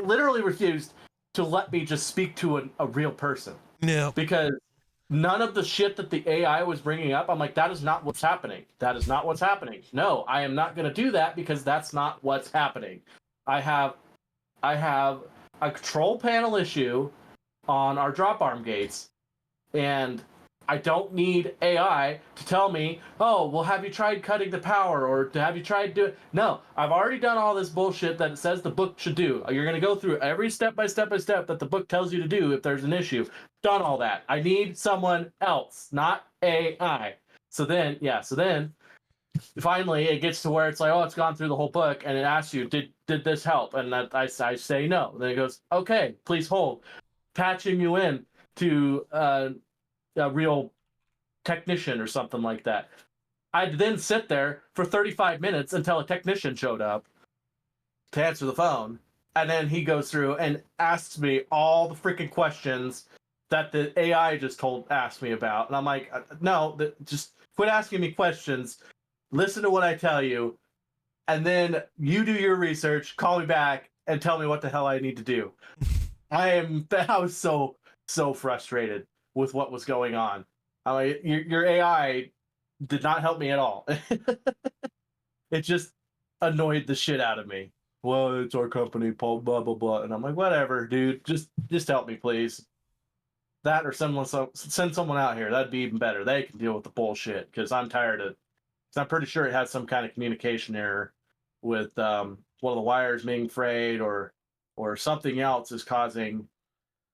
literally refused to let me just speak to a real person. Yeah. Because none of the shit that the AI was bringing up, I'm like, that is not what's happening. That is not what's happening. No, I am not going to do that because that's not what's happening. I have a control panel issue on our drop arm gates, and I don't need AI to tell me, oh, well, have you tried cutting the power, or have you tried doing? No, I've already done all this bullshit that it says the book should do. You're going to go through every step by step that the book tells you to do if there's an issue. Done all that. I need someone else, not AI. So then finally it gets to where it's like, oh, it's gone through the whole book, and it asks you, did this help? And I say no. And then it goes, okay, please hold. Patching you in to a real technician or something like that. I'd then sit there for 35 minutes until a technician showed up to answer the phone, and then he goes through and asks me all the freaking questions that the AI just asked me about. And I'm like, no, just quit asking me questions, listen to what I tell you, and then you do your research, call me back, and tell me what the hell I need to do. I was so frustrated with what was going on. I'm like, your AI did not help me at all. It just annoyed the shit out of me. Well, it's our company, blah blah blah, and I'm like, whatever, dude. Just help me, please. That or send someone out here. That'd be even better. They can deal with the bullshit because I'm tired of. Cause I'm pretty sure it has some kind of communication error with one of the wires being frayed or or something else is causing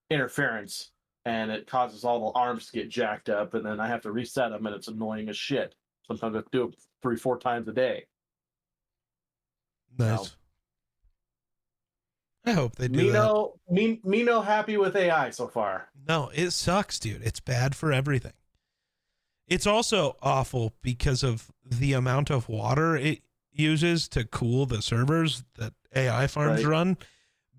interference, and it causes all the arms to get jacked up, and then I have to reset them, and it's annoying as shit. Sometimes I have to do it 3-4 times a day. Nice. I hope they do that. Me no happy with AI so far. No, it sucks, dude. It's bad for everything. It's also awful because of the amount of water it uses to cool the servers that AI farms run,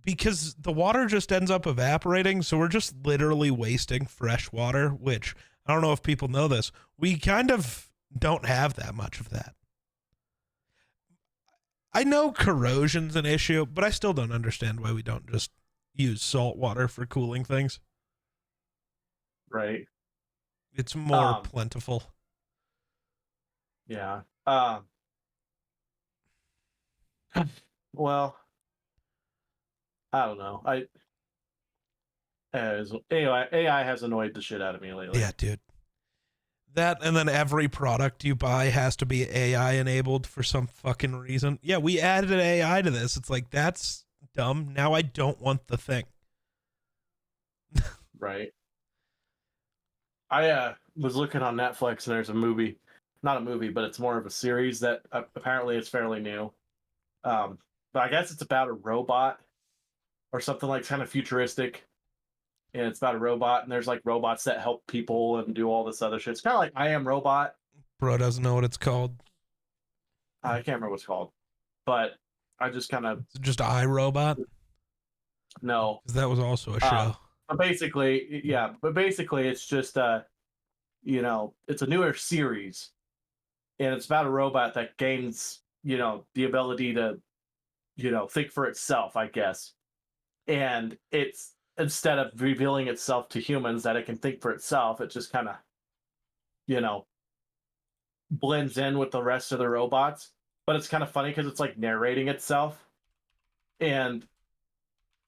because the water just ends up evaporating. So we're just literally wasting fresh water, which I don't know if people know this. We kind of don't have that much of that. I know corrosion's an issue, but I still don't understand why we don't just use salt water for cooling things. Right. It's more plentiful. Yeah. Well, I don't know. Anyway, AI has annoyed the shit out of me lately. Yeah, dude. That, and then every product you buy has to be AI enabled for some fucking reason. Yeah, we added an AI to this. It's like, that's dumb. Now I don't want the thing. Right. I was looking on Netflix, and there's a movie, not a movie, but it's more of a series that apparently is fairly new. But I guess it's about a robot or something, like kind of futuristic. And it's about a robot, and there's like robots that help people and do all this other shit. It's kind of like I Am Robot. Bro doesn't know what it's called. I can't remember what it's called, but I just kind of Just iRobot? no. Because that was also a show. But basically, it's just it's a newer series, and it's about a robot that gains the ability to think for itself, I guess. And it's, instead of revealing itself to humans that it can think for itself, it just kind of blends in with the rest of the robots. But it's kind of funny because it's like narrating itself, and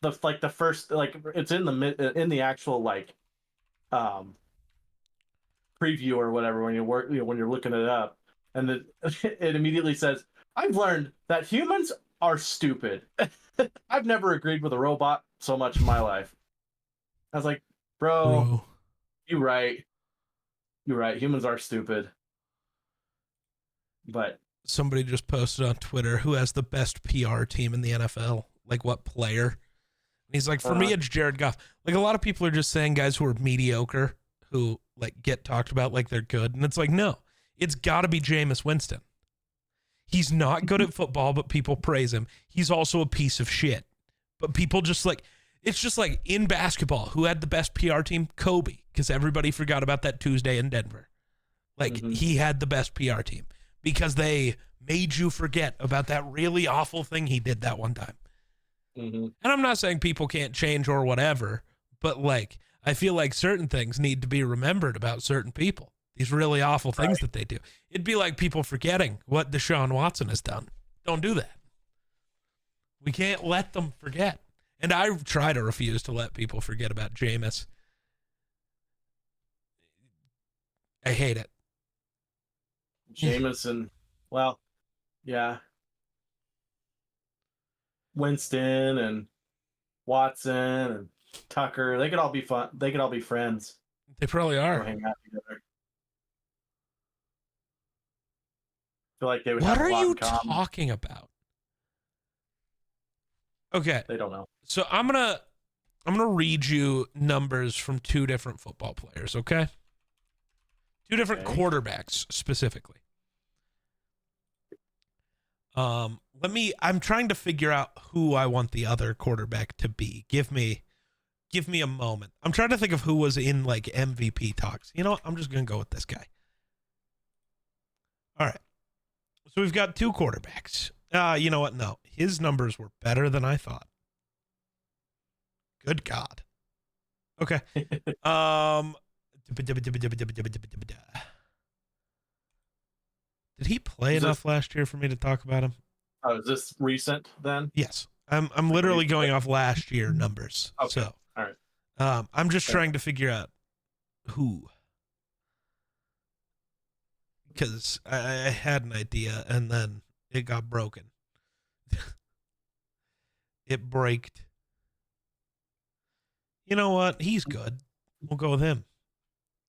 the first, it's in the actual preview or whatever when when you're looking it up, and it immediately says, "I've learned that humans are stupid." I've never agreed with a robot so much in my life. I was like, bro. You're right. Humans are stupid. But somebody just posted on Twitter, who has the best PR team in the NFL? Like, what player? And he's like, for me, it's Jared Goff. Like, a lot of people are just saying guys who are mediocre, who like get talked about like they're good. And it's like, no, it's got to be Jameis Winston. He's not good at football, but people praise him. He's also a piece of shit. But people just like, it's just like in basketball, who had the best PR team? Kobe, because everybody forgot about that Tuesday in Denver. Like, he had the best PR team because they made you forget about that really awful thing he did that one time. And I'm not saying people can't change or whatever, but like, I feel like certain things need to be remembered about certain people. These really awful things that they do. It'd be like people forgetting what Deshaun Watson has done. Don't do that. We can't let them forget. And I try to refuse to let people forget about Jameis. I hate it. Jameis and, well, yeah. Winston and Watson and Tucker, they could all be fun. They could all be friends. They probably are. Hang out together. I feel like they would What have a are lot you in common. talking about? Okay. They don't know. So I'm gonna read you numbers from two different football players, okay? Two different quarterbacks specifically. I'm trying to figure out who I want the other quarterback to be. Give me a moment. I'm trying to think of who was in like MVP talks. You know what? I'm just gonna go with this guy. All right. So we've got two quarterbacks. You know what? No, his numbers were better than I thought. Good God. Okay. Did he play enough last year for me to talk about him? Oh, is this recent then? Yes. I'm literally going off last year numbers. Okay. So, all right. I'm just trying to figure out who. Because I had an idea and then it got broken. It braked. You know what? He's good. We'll go with him.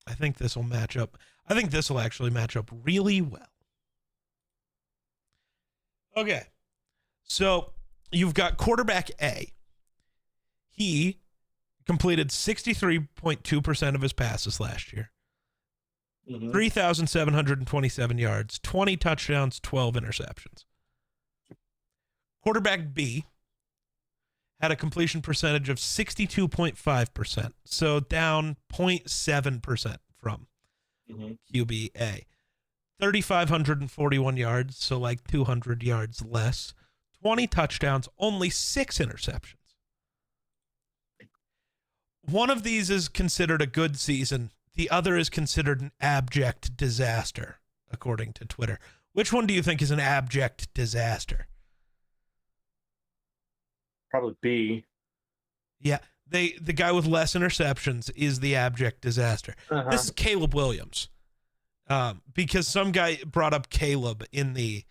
I think this will match up. I think this will actually match up really well. Okay. So you've got quarterback A. He completed 63.2% of his passes last year. 3,727 yards, 20 touchdowns, 12 interceptions. Quarterback B had a completion percentage of 62.5%, so down 0.7% from QBA. 3,541 yards, so like 200 yards less. 20 touchdowns, only 6 interceptions. One of these is considered a good season. The other is considered an abject disaster, according to Twitter. Which one do you think is an abject disaster? Probably B. Yeah, the guy with less interceptions is the abject disaster. This is Caleb Williams. Because some guy brought up Caleb in the,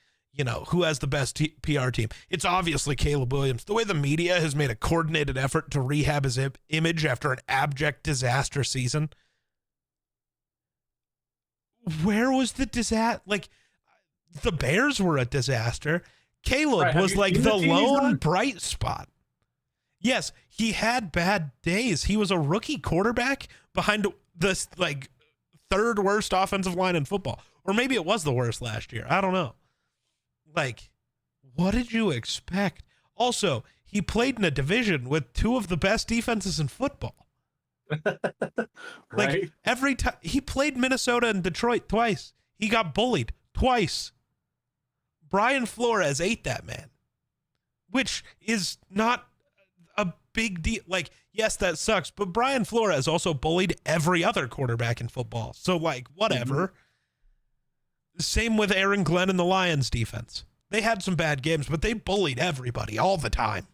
who has the best PR team. It's obviously Caleb Williams. The way the media has made a coordinated effort to rehab his image after an abject disaster season. Where was the disaster? Like, the Bears were a disaster. Caleb was like the lone bright spot. Yes, he had bad days. He was a rookie quarterback behind this, like, third worst offensive line in football. Or maybe it was the worst last year. I don't know. Like, what did you expect? Also, he played in a division with two of the best defenses in football. Like, every time he played Minnesota and Detroit twice. He got bullied twice. Brian Flores ate that man, which is not a big deal. Like, yes, that sucks, but Brian Flores also bullied every other quarterback in football. So, like, whatever. Same with Aaron Glenn and the Lions defense. They had some bad games, but they bullied everybody all the time.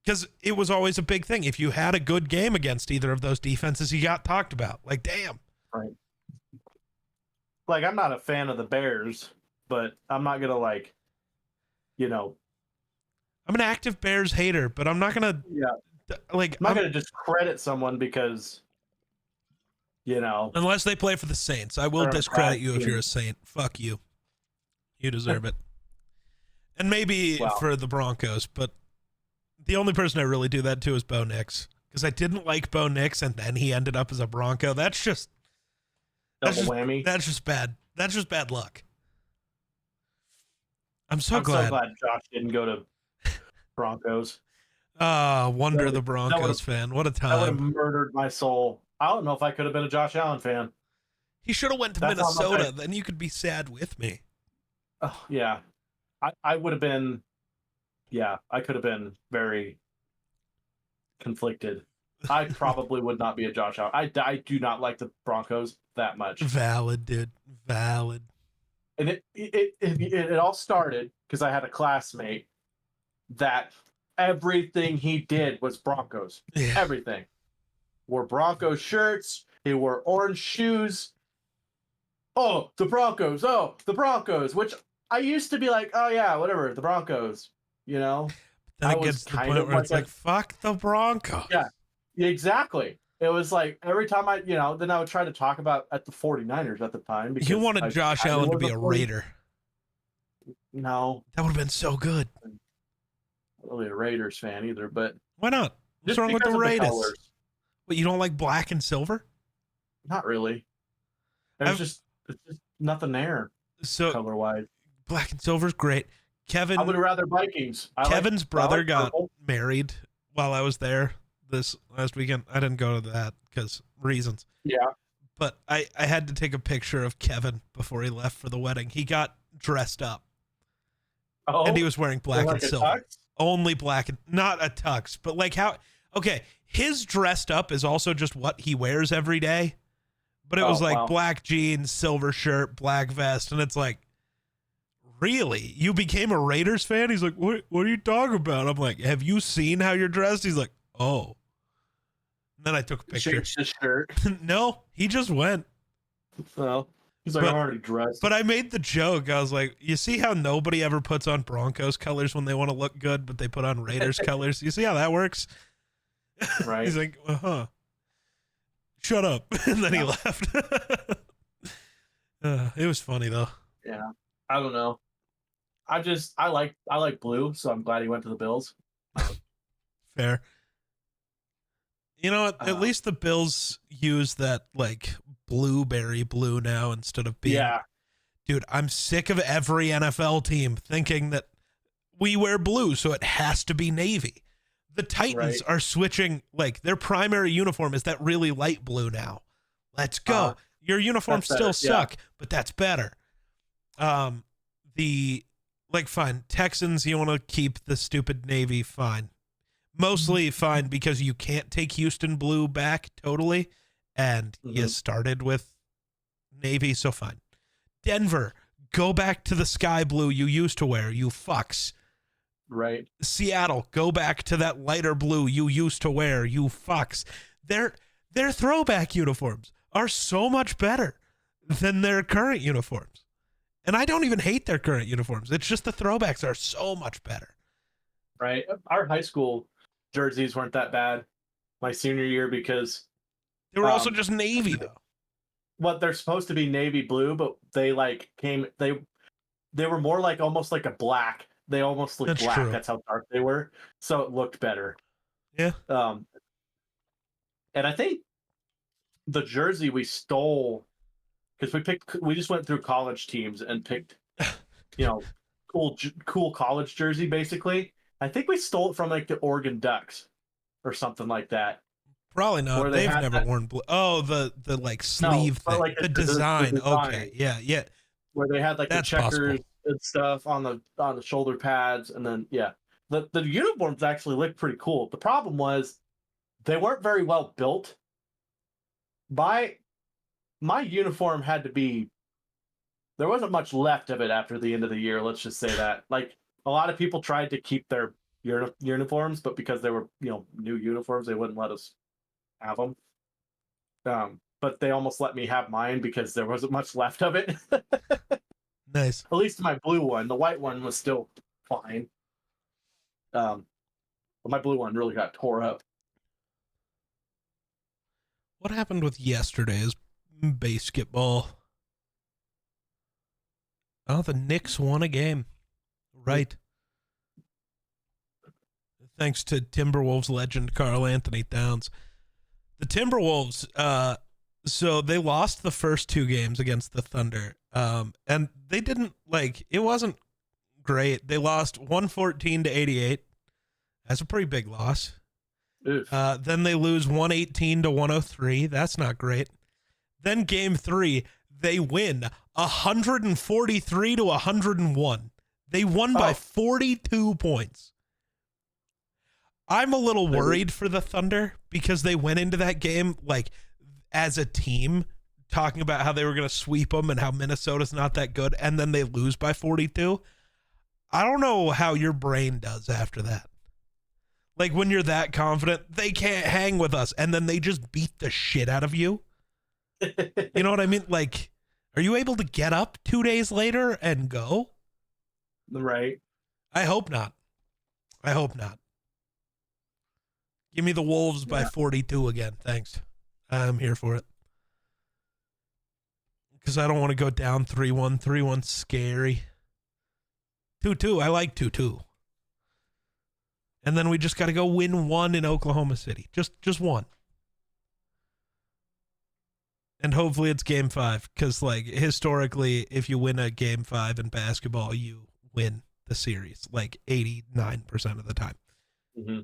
Because it was always a big thing. If you had a good game against either of those defenses, you got talked about. Like, damn. Right. Like, I'm not a fan of the Bears, but I'm not going to, like, I'm an active Bears hater, but I'm not going to... Yeah. Like, I'm not going to discredit someone because, Unless they play for the Saints. I will discredit you if you're a Saint. Fuck you. You deserve it. And maybe for the Broncos, but the only person I really do that to is Bo Nix. Because I didn't like Bo Nix, and then he ended up as a Bronco. That's just... Double whammy. That's just bad. That's just bad luck. I'm so I'm glad. so glad Josh didn't go to Broncos. Wonder the Broncos fan. What a That would have time. murdered my soul. I don't know if I could have been a Josh Allen fan. He should have went to Minnesota. Then you could be sad with me. Oh, yeah. I would have been... Yeah, I could have been very conflicted. I probably would not be a Josh Allen. I do not like the Broncos that much. Valid, dude. Valid. And it all started because I had a classmate that everything he did was Broncos. Yeah. Everything. Wore Broncos shirts. He wore orange shoes. Oh, the Broncos. Oh, the Broncos. Which I used to be like, oh yeah, whatever, the Broncos. Then it gets to the point where it's like, fuck the Broncos. Yeah, exactly. It was like every time then I would try to talk about at the 49ers at the time. Because You wanted Josh Allen to be a Raider. No. That would have been so good. I'm not really a Raiders fan either, but... Why not? What's wrong with the Raiders? But you don't like black and silver? Not really. There's just nothing there. So color-wise. Black and silver's great. I would rather Vikings. Kevin's brother got married while I was there this last weekend. I didn't go to that because reasons. Yeah. But I had to take a picture of Kevin before he left for the wedding. He got dressed up. Oh, and he was wearing black like and silver. Tux? Only black and not a tux, but like how okay, his dressed up is also just what he wears every day. But it was like black jeans, silver shirt, black vest, and it's like, really? You became a Raiders fan? He's like, what are you talking about? I'm like, have you seen how you're dressed? He's like, oh. And then I took a picture. Changed his shirt. No, he just went. Well, he's like, I'm already dressed. But I made the joke. I was like, you see how nobody ever puts on Broncos colors when they want to look good, but they put on Raiders colors? You see how that works? Right. He's like, shut up. And then he left. It was funny though. Yeah. I don't know. I like blue, so I'm glad he went to the Bills. Fair. You know what? At least the Bills use that like blueberry blue now instead of being. Yeah. Dude, I'm sick of every NFL team thinking that we wear blue, so it has to be navy. The Titans are switching, like their primary uniform is that really light blue now. Let's go. Your uniforms still suck, but that's better. Fine. Texans, you want to keep the stupid navy, fine. Mostly fine because you can't take Houston blue back totally, and you started with navy, so fine. Denver, go back to the sky blue you used to wear, you fucks. Right. Seattle, go back to that lighter blue you used to wear, you fucks. Their throwback uniforms are so much better than their current uniforms. And I don't even hate their current uniforms. It's just the throwbacks are so much better. Right. Our high school jerseys weren't that bad my senior year because they were also just navy though. What they're supposed to be navy blue, but they they were more like almost like a black. They almost looked black. True. That's how dark they were. So it looked better. Yeah. And I think the jersey we stole because we just went through college teams and picked, cool college jersey basically. I think we stole it from like the Oregon Ducks or something like that. Probably not. They've never worn blue. Oh, the like sleeve thing. Like the design. Okay. Yeah. Where they had like That's the checkers possible. and stuff on the shoulder pads, and then the uniforms actually looked pretty cool. The problem was they weren't very well built. My uniform had to be. There wasn't much left of it after the end of the year. Let's just say that. Like a lot of people tried to keep their uniforms, but because they were new uniforms, they wouldn't let us have them. But they almost let me have mine because there wasn't much left of it. Nice. At least my blue one. The white one was still fine. But my blue one really got tore up. What happened with yesterday's basketball? Oh, the Knicks won a game. Right. Thanks to Timberwolves legend Karl Anthony Towns. The Timberwolves, so they lost the first two games against the Thunder. And they didn't it wasn't great. They lost 114-88. That's a pretty big loss. Then they lose 118-103. That's not great. Then game 3, they win 143-101. They won by 42 points. I'm a little worried for the Thunder because they went into that game as a team talking about how they were going to sweep them and how Minnesota's not that good, and then they lose by 42. I don't know how your brain does after that. Like when you're that confident, they can't hang with us, and then they just beat the shit out of you. You know what I mean? Like, are you able to get up 2 days later and go? Right. I hope not. Give me the Wolves by 42 again. Thanks. I'm here for it. Because I don't want to go down 3-1. 3-1's scary. 2-2. I like 2-2. And then we just got to go win one in Oklahoma City. Just one. And hopefully it's game 5. Because, historically, if you win a game 5 in basketball, you win the series. 89% of the time. Mm-hmm.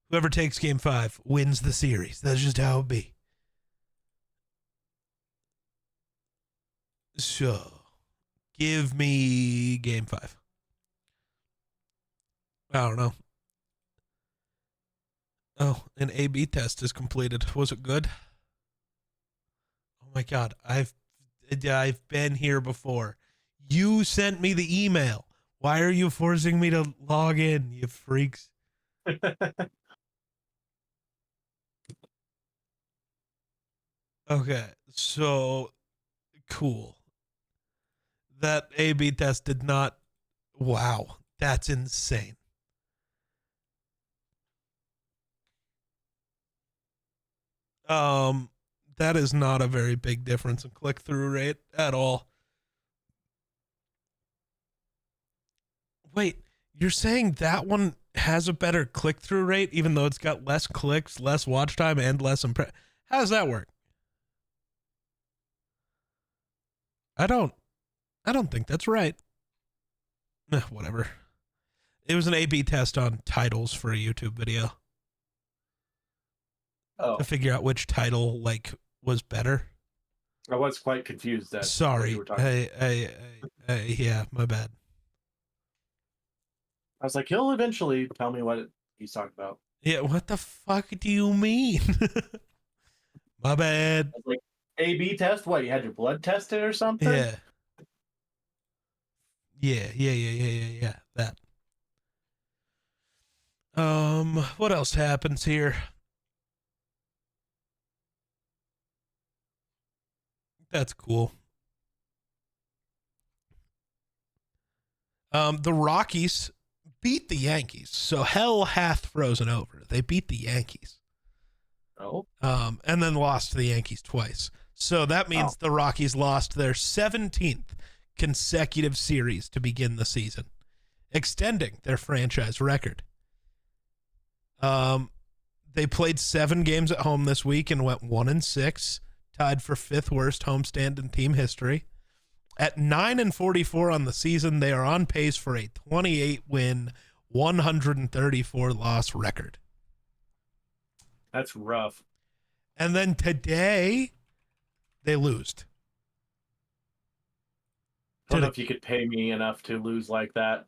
Whoever takes game 5 wins the series. That's just how it be. So, give me game 5. I don't know. Oh, an A/B test is completed. Was it good? Oh my God, I've been here before. You sent me the email. Why are you forcing me to log in, you freaks? Okay, so cool. That A/B test did not. Wow, that's insane. That is not a very big difference in click-through rate at all. Wait, you're saying that one has a better click-through rate even though it's got less clicks, less watch time, and less How does that work? I don't think that's right. Whatever. It was an A/B test on titles for a YouTube video. Oh, To figure out which title was better. I was quite confused. That Sorry. you were talking. Yeah, my bad. I was like, he'll eventually tell me what he's talking about. Yeah, what the fuck do you mean? My bad. I was like, A/B test? What? You had your blood tested or something? Yeah. Yeah. That. What else happens here? That's cool. The Rockies beat the Yankees, so hell hath frozen over. They beat the Yankees. Oh. And then lost to the Yankees twice. So that means the Rockies lost their 17th consecutive series to begin the season, extending their franchise record. They played 7 games at home this week and went 1-6, tied for 5th worst homestand in team history. At 9-44 on the season, they are on pace for a 28-win, 134-loss record. That's rough. And then today, they lost. I don't know if you could pay me enough to lose like that.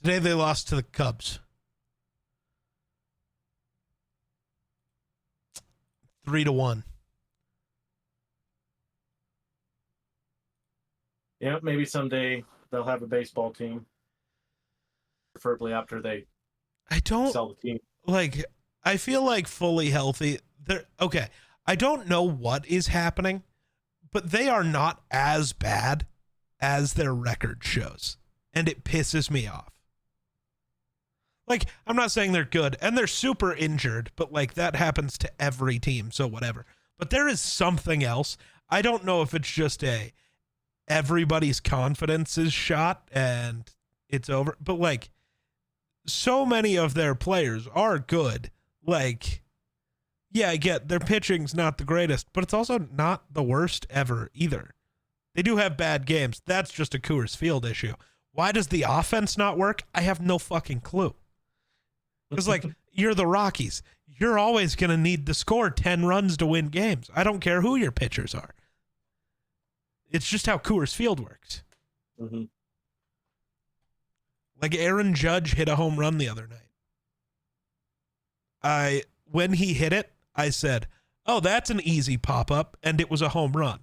Today they lost to the Cubs. 3-1. Yeah, maybe someday they'll have a baseball team. Preferably after they sell the team. I feel like fully healthy. Okay, I don't know what is happening, but they are not as bad as their record shows, and it pisses me off. I'm not saying they're good, and they're super injured, but that happens to every team, so whatever. But there is something else. I don't know if it's just everybody's confidence is shot and it's over, but so many of their players are good. Yeah, I get their pitching's not the greatest, but it's also not the worst ever either. They do have bad games. That's just a Coors Field issue. Why does the offense not work? I have no fucking clue. Because, you're the Rockies. You're always going to need to score 10 runs to win games. I don't care who your pitchers are. It's just how Coors Field works. Mm-hmm. Aaron Judge hit a home run the other night. When he hit it, I said, oh, that's an easy pop-up, and it was a home run.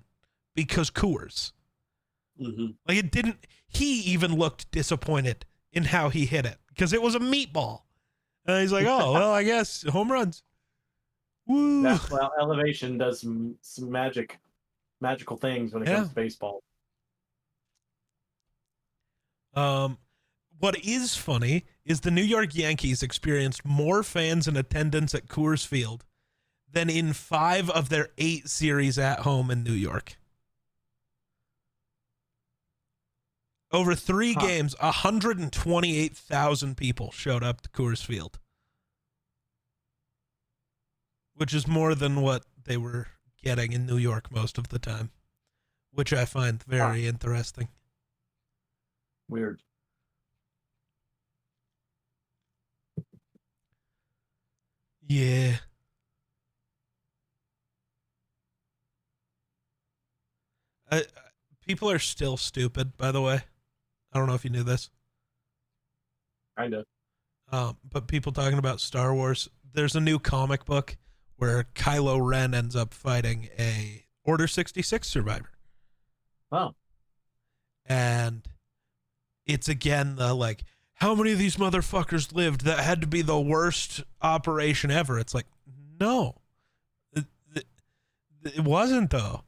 Because Coors. Mm-hmm. He even looked disappointed in how he hit it. Because it was a meatball. And he's like, oh, well, I guess home runs. Woo. Well, elevation does some magical things when it comes to baseball. What is funny is the New York Yankees experienced more fans in attendance at Coors Field than in 5 of their 8 series at home in New York. Over 3 games, 128,000 people showed up to Coors Field, which is more than what they were getting in New York most of the time, which I find very interesting. Weird. Yeah. People are still stupid, by the way. I don't know if you knew this. Kind of. But people talking about Star Wars, there's a new comic book where Kylo Ren ends up fighting a Order 66 survivor. Oh. And it's again the how many of these motherfuckers lived? That had to be the worst operation ever. It's no. It wasn't, though.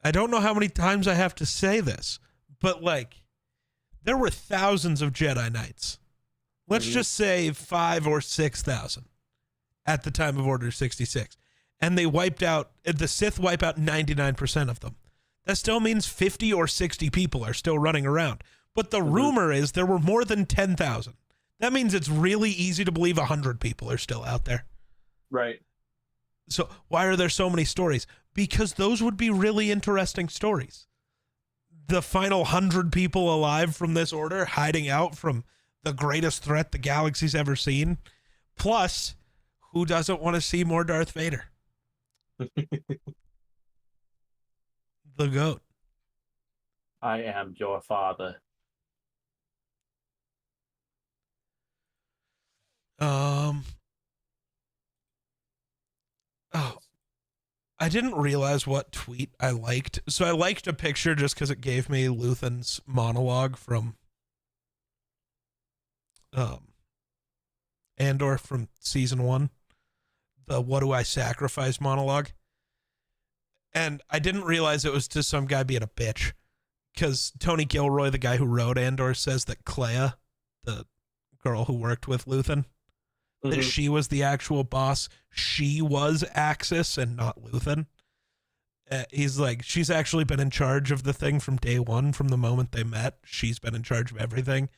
I don't know how many times I have to say this, but there were thousands of Jedi Knights. Let's just say 5,000 or 6,000 at the time of Order 66. and they wiped out, the Sith wipe out 99% of them. That still means 50 or 60 people are still running around. But the rumor is there were more than 10,000. That means it's really easy to believe 100 people are still out there. Right. So why are there so many stories? Because those would be really interesting stories. The final 100 people alive from this order hiding out from the greatest threat the galaxy's ever seen. Plus, who doesn't want to see more Darth Vader? The GOAT. I am your father. Oh, I didn't realize what tweet I liked. So I liked a picture just because it gave me Luthen's monologue from Andor from season 1. The "What do I sacrifice" monologue. And I didn't realize it was just some guy being a bitch. Because Tony Gilroy, the guy who wrote Andor, says that Clea, the girl who worked with Luthen, that she was the actual boss. She was Axis and not Luthen. He's like, she's actually been in charge of the thing from day one, from the moment they met. She's been in charge of everything.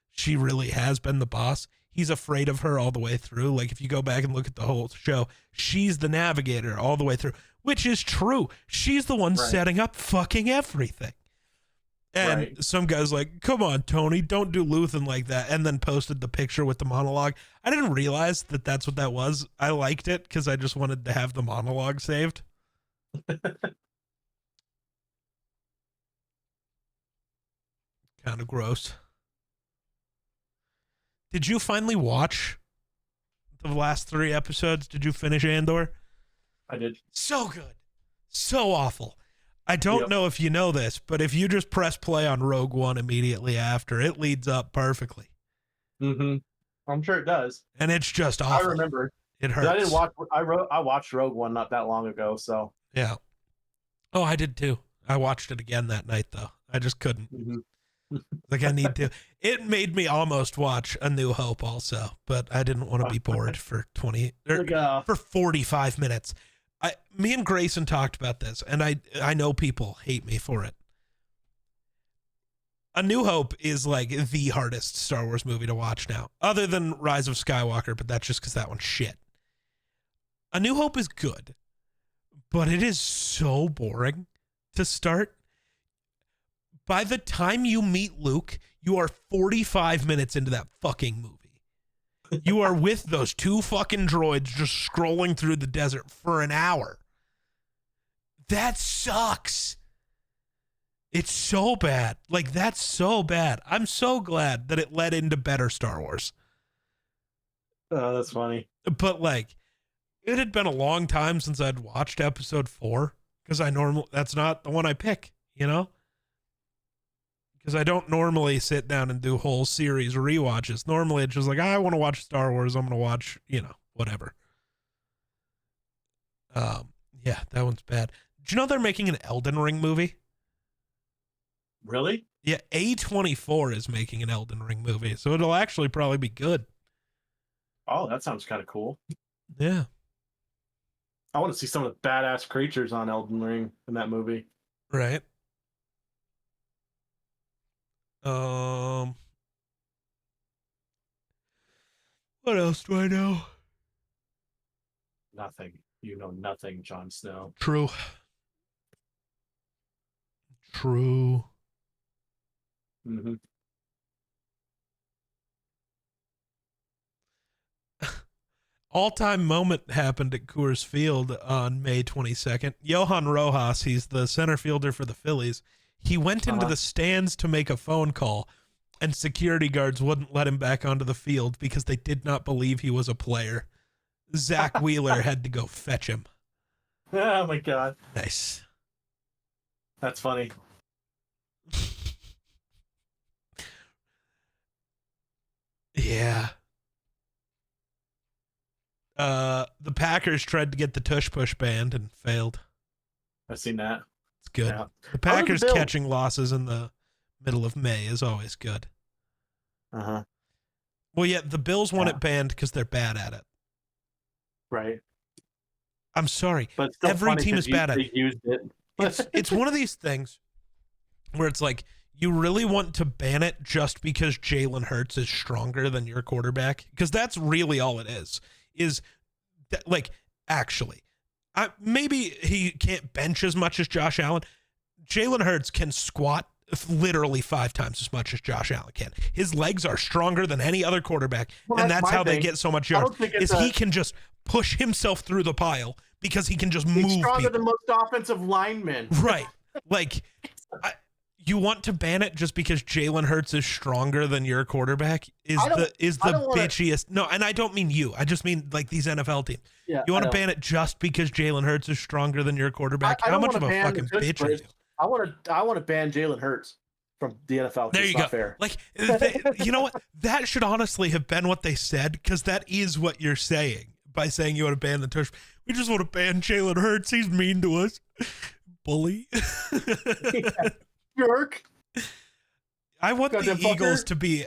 She really has been the boss. He's afraid of her all the way through. Like, if you go back and look at the whole show, she's the navigator all the way through, which is true. She's the one setting up fucking everything. And some guy's like, come on, Tony, don't do Luthen like that. And then posted the picture with the monologue. I didn't realize that that's what that was. I liked it because I just wanted to have the monologue saved. Kind of gross. Did you finally watch the last 3 episodes? Did you finish Andor? I did. So good. So awful. I don't know if you know this, but if you just press play on Rogue One immediately after, it leads up perfectly. Mm-hmm. I'm sure it does. And it's just awful. I remember. It hurts. I didn't watch. I watched Rogue One not that long ago. So yeah. Oh, I did too. I watched it again that night though. I just couldn't. Like, I need to. It made me almost watch A New Hope also, but I didn't want to be bored for 45 minutes. Me and Grayson talked about this, and I know people hate me for it. A New Hope is like the hardest Star Wars movie to watch now, other than Rise of Skywalker, but that's just because that one's shit. A New Hope is good, but it is so boring to start. By the time you meet Luke, you are 45 minutes into that fucking movie. You are with those 2 fucking droids just scrolling through the desert for an hour. That sucks. It's so bad. Like, that's so bad. I'm so glad that it led into better Star Wars. Oh, that's funny. But, like, it had been a long time since I'd watched episode 4, because that's not the one I pick, you know? Because I don't normally sit down and do whole series rewatches. Normally it's just like, I want to watch Star Wars. I'm going to watch, whatever. Yeah, that one's bad. Did you know they're making an Elden Ring movie? Really? Yeah, A24 is making an Elden Ring movie, so it'll actually probably be good. Oh, that sounds kind of cool. Yeah. I want to see some of the badass creatures on Elden Ring in that movie. Right. What else do I know? Nothing. You know nothing, Jon Snow. True. Mm-hmm. All-time moment happened at Coors Field on May 22nd. Johan Rojas, he's the center fielder for the Phillies. He went into the stands to make a phone call, and security guards wouldn't let him back onto the field because they did not believe he was a player. Zach Wheeler had to go fetch him. Oh, my God. Nice. That's funny. Yeah. The Packers tried to get the tush push banned and failed. I've seen that. It's good. Yeah. The Packers catching losses in the middle of May is always good. Uh-huh. Well, yeah, the Bills want it banned because they're bad at it. Right. I'm sorry. But it's still Every funny team 'cause is bad at they used it. it's one of these things where it's like you really want to ban it just because Jalen Hurts is stronger than your quarterback, because that's really all it is that, like, actually maybe he can't bench as much as Josh Allen. Jalen Hurts can squat literally 5 times as much as Josh Allen can. His legs are stronger than any other quarterback, Well, and that's that's my how they thing. get so much I don't yards. think it's Is he can just push himself through the pile because he can just move He's stronger people. than most offensive linemen. Right. Like, you want to ban it just because Jalen Hurts is stronger than your quarterback is I don't- the I don't wanna- bitchiest. No, and I don't mean you. I just mean like these NFL teams. Yeah, You want I to know. ban it just because Jalen Hurts is stronger than your quarterback? I How don't much of wanna a ban fucking the tush bitch are push. you? I want to ban Jalen Hurts from the NFL. There It's you not go. Fair. Like, you know what? That should honestly have been what they said, because that is what you're saying by saying you want to ban the tush. We just want to ban Jalen Hurts. He's mean to us. Bully. Jerk. I want the Goddamn Eagles fucker. to be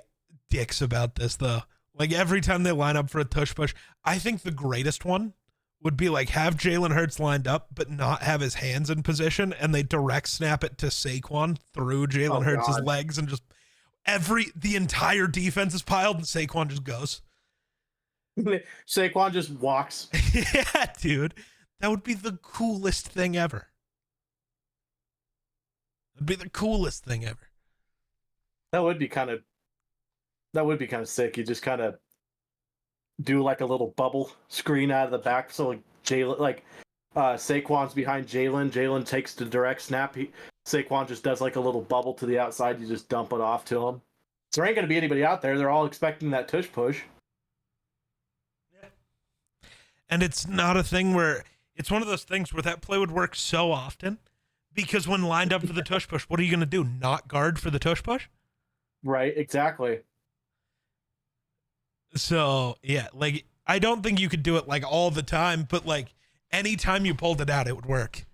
dicks about this, though. Like, every time they line up for a tush push, I think the greatest one would be like have Jalen Hurts lined up, but not have his hands in position, and they direct snap it to Saquon through Jalen Oh, Hurts' God. legs, and just the entire defense is piled, and Saquon just goes. Saquon just walks. Yeah, dude. That would be the coolest thing ever. It'd be the coolest thing ever. That would be kind of sick. You just kind of do like a little bubble screen out of the back, so like Saquon's behind Jalen. Jalen takes the direct snap. Saquon just does like a little bubble to the outside. You just dump it off to him. So there ain't gonna be anybody out there. They're all expecting that tush push. And it's not a thing where it's one of those things where that play would work so often, because when lined up for the tush push, what are you going to do? Not guard for the tush push? Right, exactly. So, yeah, like, I don't think you could do it like all the time, but like anytime you pulled it out, it would work.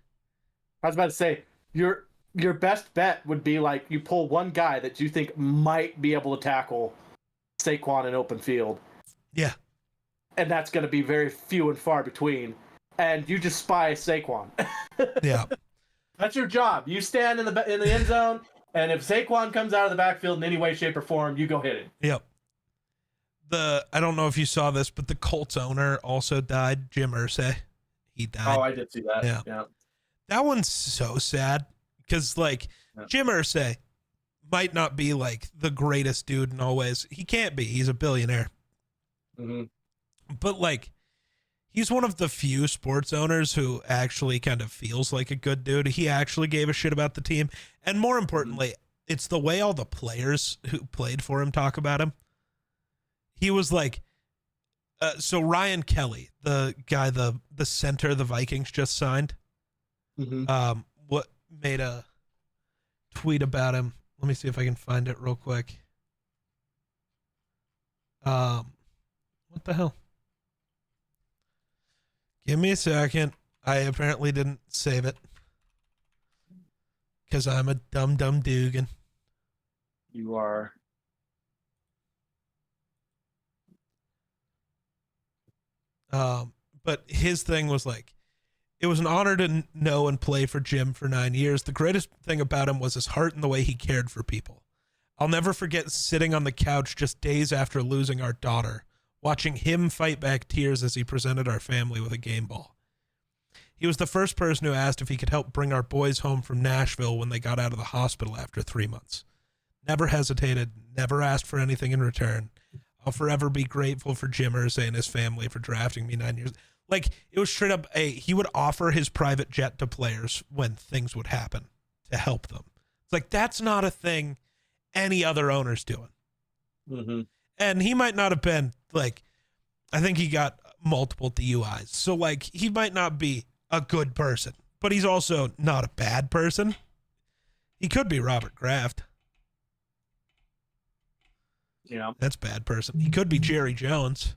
I was about to say your best bet would be like you pull one guy that you think might be able to tackle Saquon in open field. Yeah. And that's going to be very few and far between. And you just spy Saquon. Yeah. That's your job. You stand in the end zone, and if Saquon comes out of the backfield in any way, shape, or form, you go hit it. Yep. I don't know if you saw this, but the Colts owner also died, Jim Irsay. He died. Oh, I did see that. Yeah. That one's so sad because, like, Yeah. Jim Irsay might not be like the greatest dude in all ways. He can't be. He's a billionaire. Mm-hmm. But like, he's one of the few sports owners who actually kind of feels like a good dude. He actually gave a shit about the team. And more importantly, it's the way all the players who played for him talk about him. He was like, so Ryan Kelly, the guy, the center the Vikings just signed, what made a tweet about him. Let me see if I can find it real quick. What the hell? Give me a second. I apparently didn't save it because I'm a dumb Dugan. You are. But his thing was like, it was an honor to know and play for Jim for 9 years. The greatest thing about him was his heart and the way he cared for people. I'll never forget sitting on the couch just days after losing our daughter, watching him fight back tears as he presented our family with a game ball. He was the first person who asked if he could help bring our boys home from Nashville when they got out of the hospital after 3 months. Never hesitated, never asked for anything in return. I'll forever be grateful for Jim Irsay and his family for drafting me 9 years. Like, it was straight up he would offer his private jet to players when things would happen to help them. It's like, that's not a thing any other owner's doing. Mm-hmm. And he might not have been, like, I think he got multiple DUIs. So, like, he might not be a good person, but he's also not a bad person. He could be Robert Kraft. Yeah. That's bad person. He could be Jerry Jones.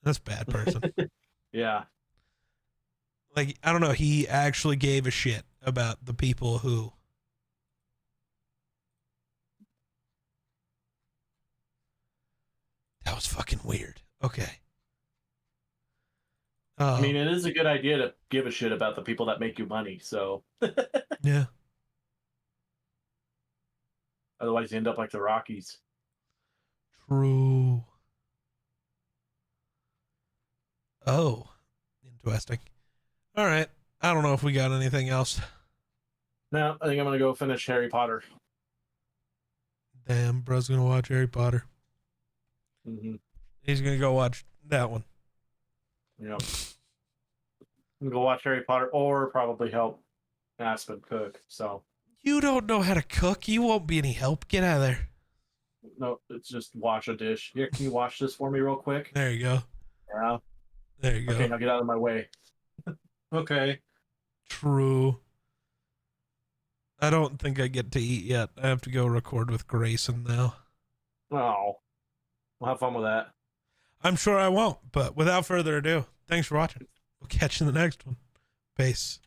That's bad person. Yeah. Like, I don't know. He actually gave a shit about the people who. That was fucking weird. Okay. Oh, I mean, it is a good idea to give a shit about the people that make you money. So yeah. otherwise, you end up like the Rockies. True. Oh, interesting. All right. I don't know if we got anything else. No, I think I'm gonna go finish Harry Potter. Damn, bro's gonna watch Harry Potter. Mm-hmm. He's gonna go watch that one. Yeah. I'm gonna go watch Harry Potter or probably help Aspen cook. So You don't know how to cook. You won't be any help. Get out of there. no, it's just wash a dish. Here, can you wash this for me real quick? There you go. Yeah. There you go. Okay, now get out of my way. Okay. True. I don't think I get to eat yet. I have to go record with Grayson now. Oh. We'll have fun with that. I'm sure I won't, but without further ado, thanks for watching. We'll catch you in the next one. Peace.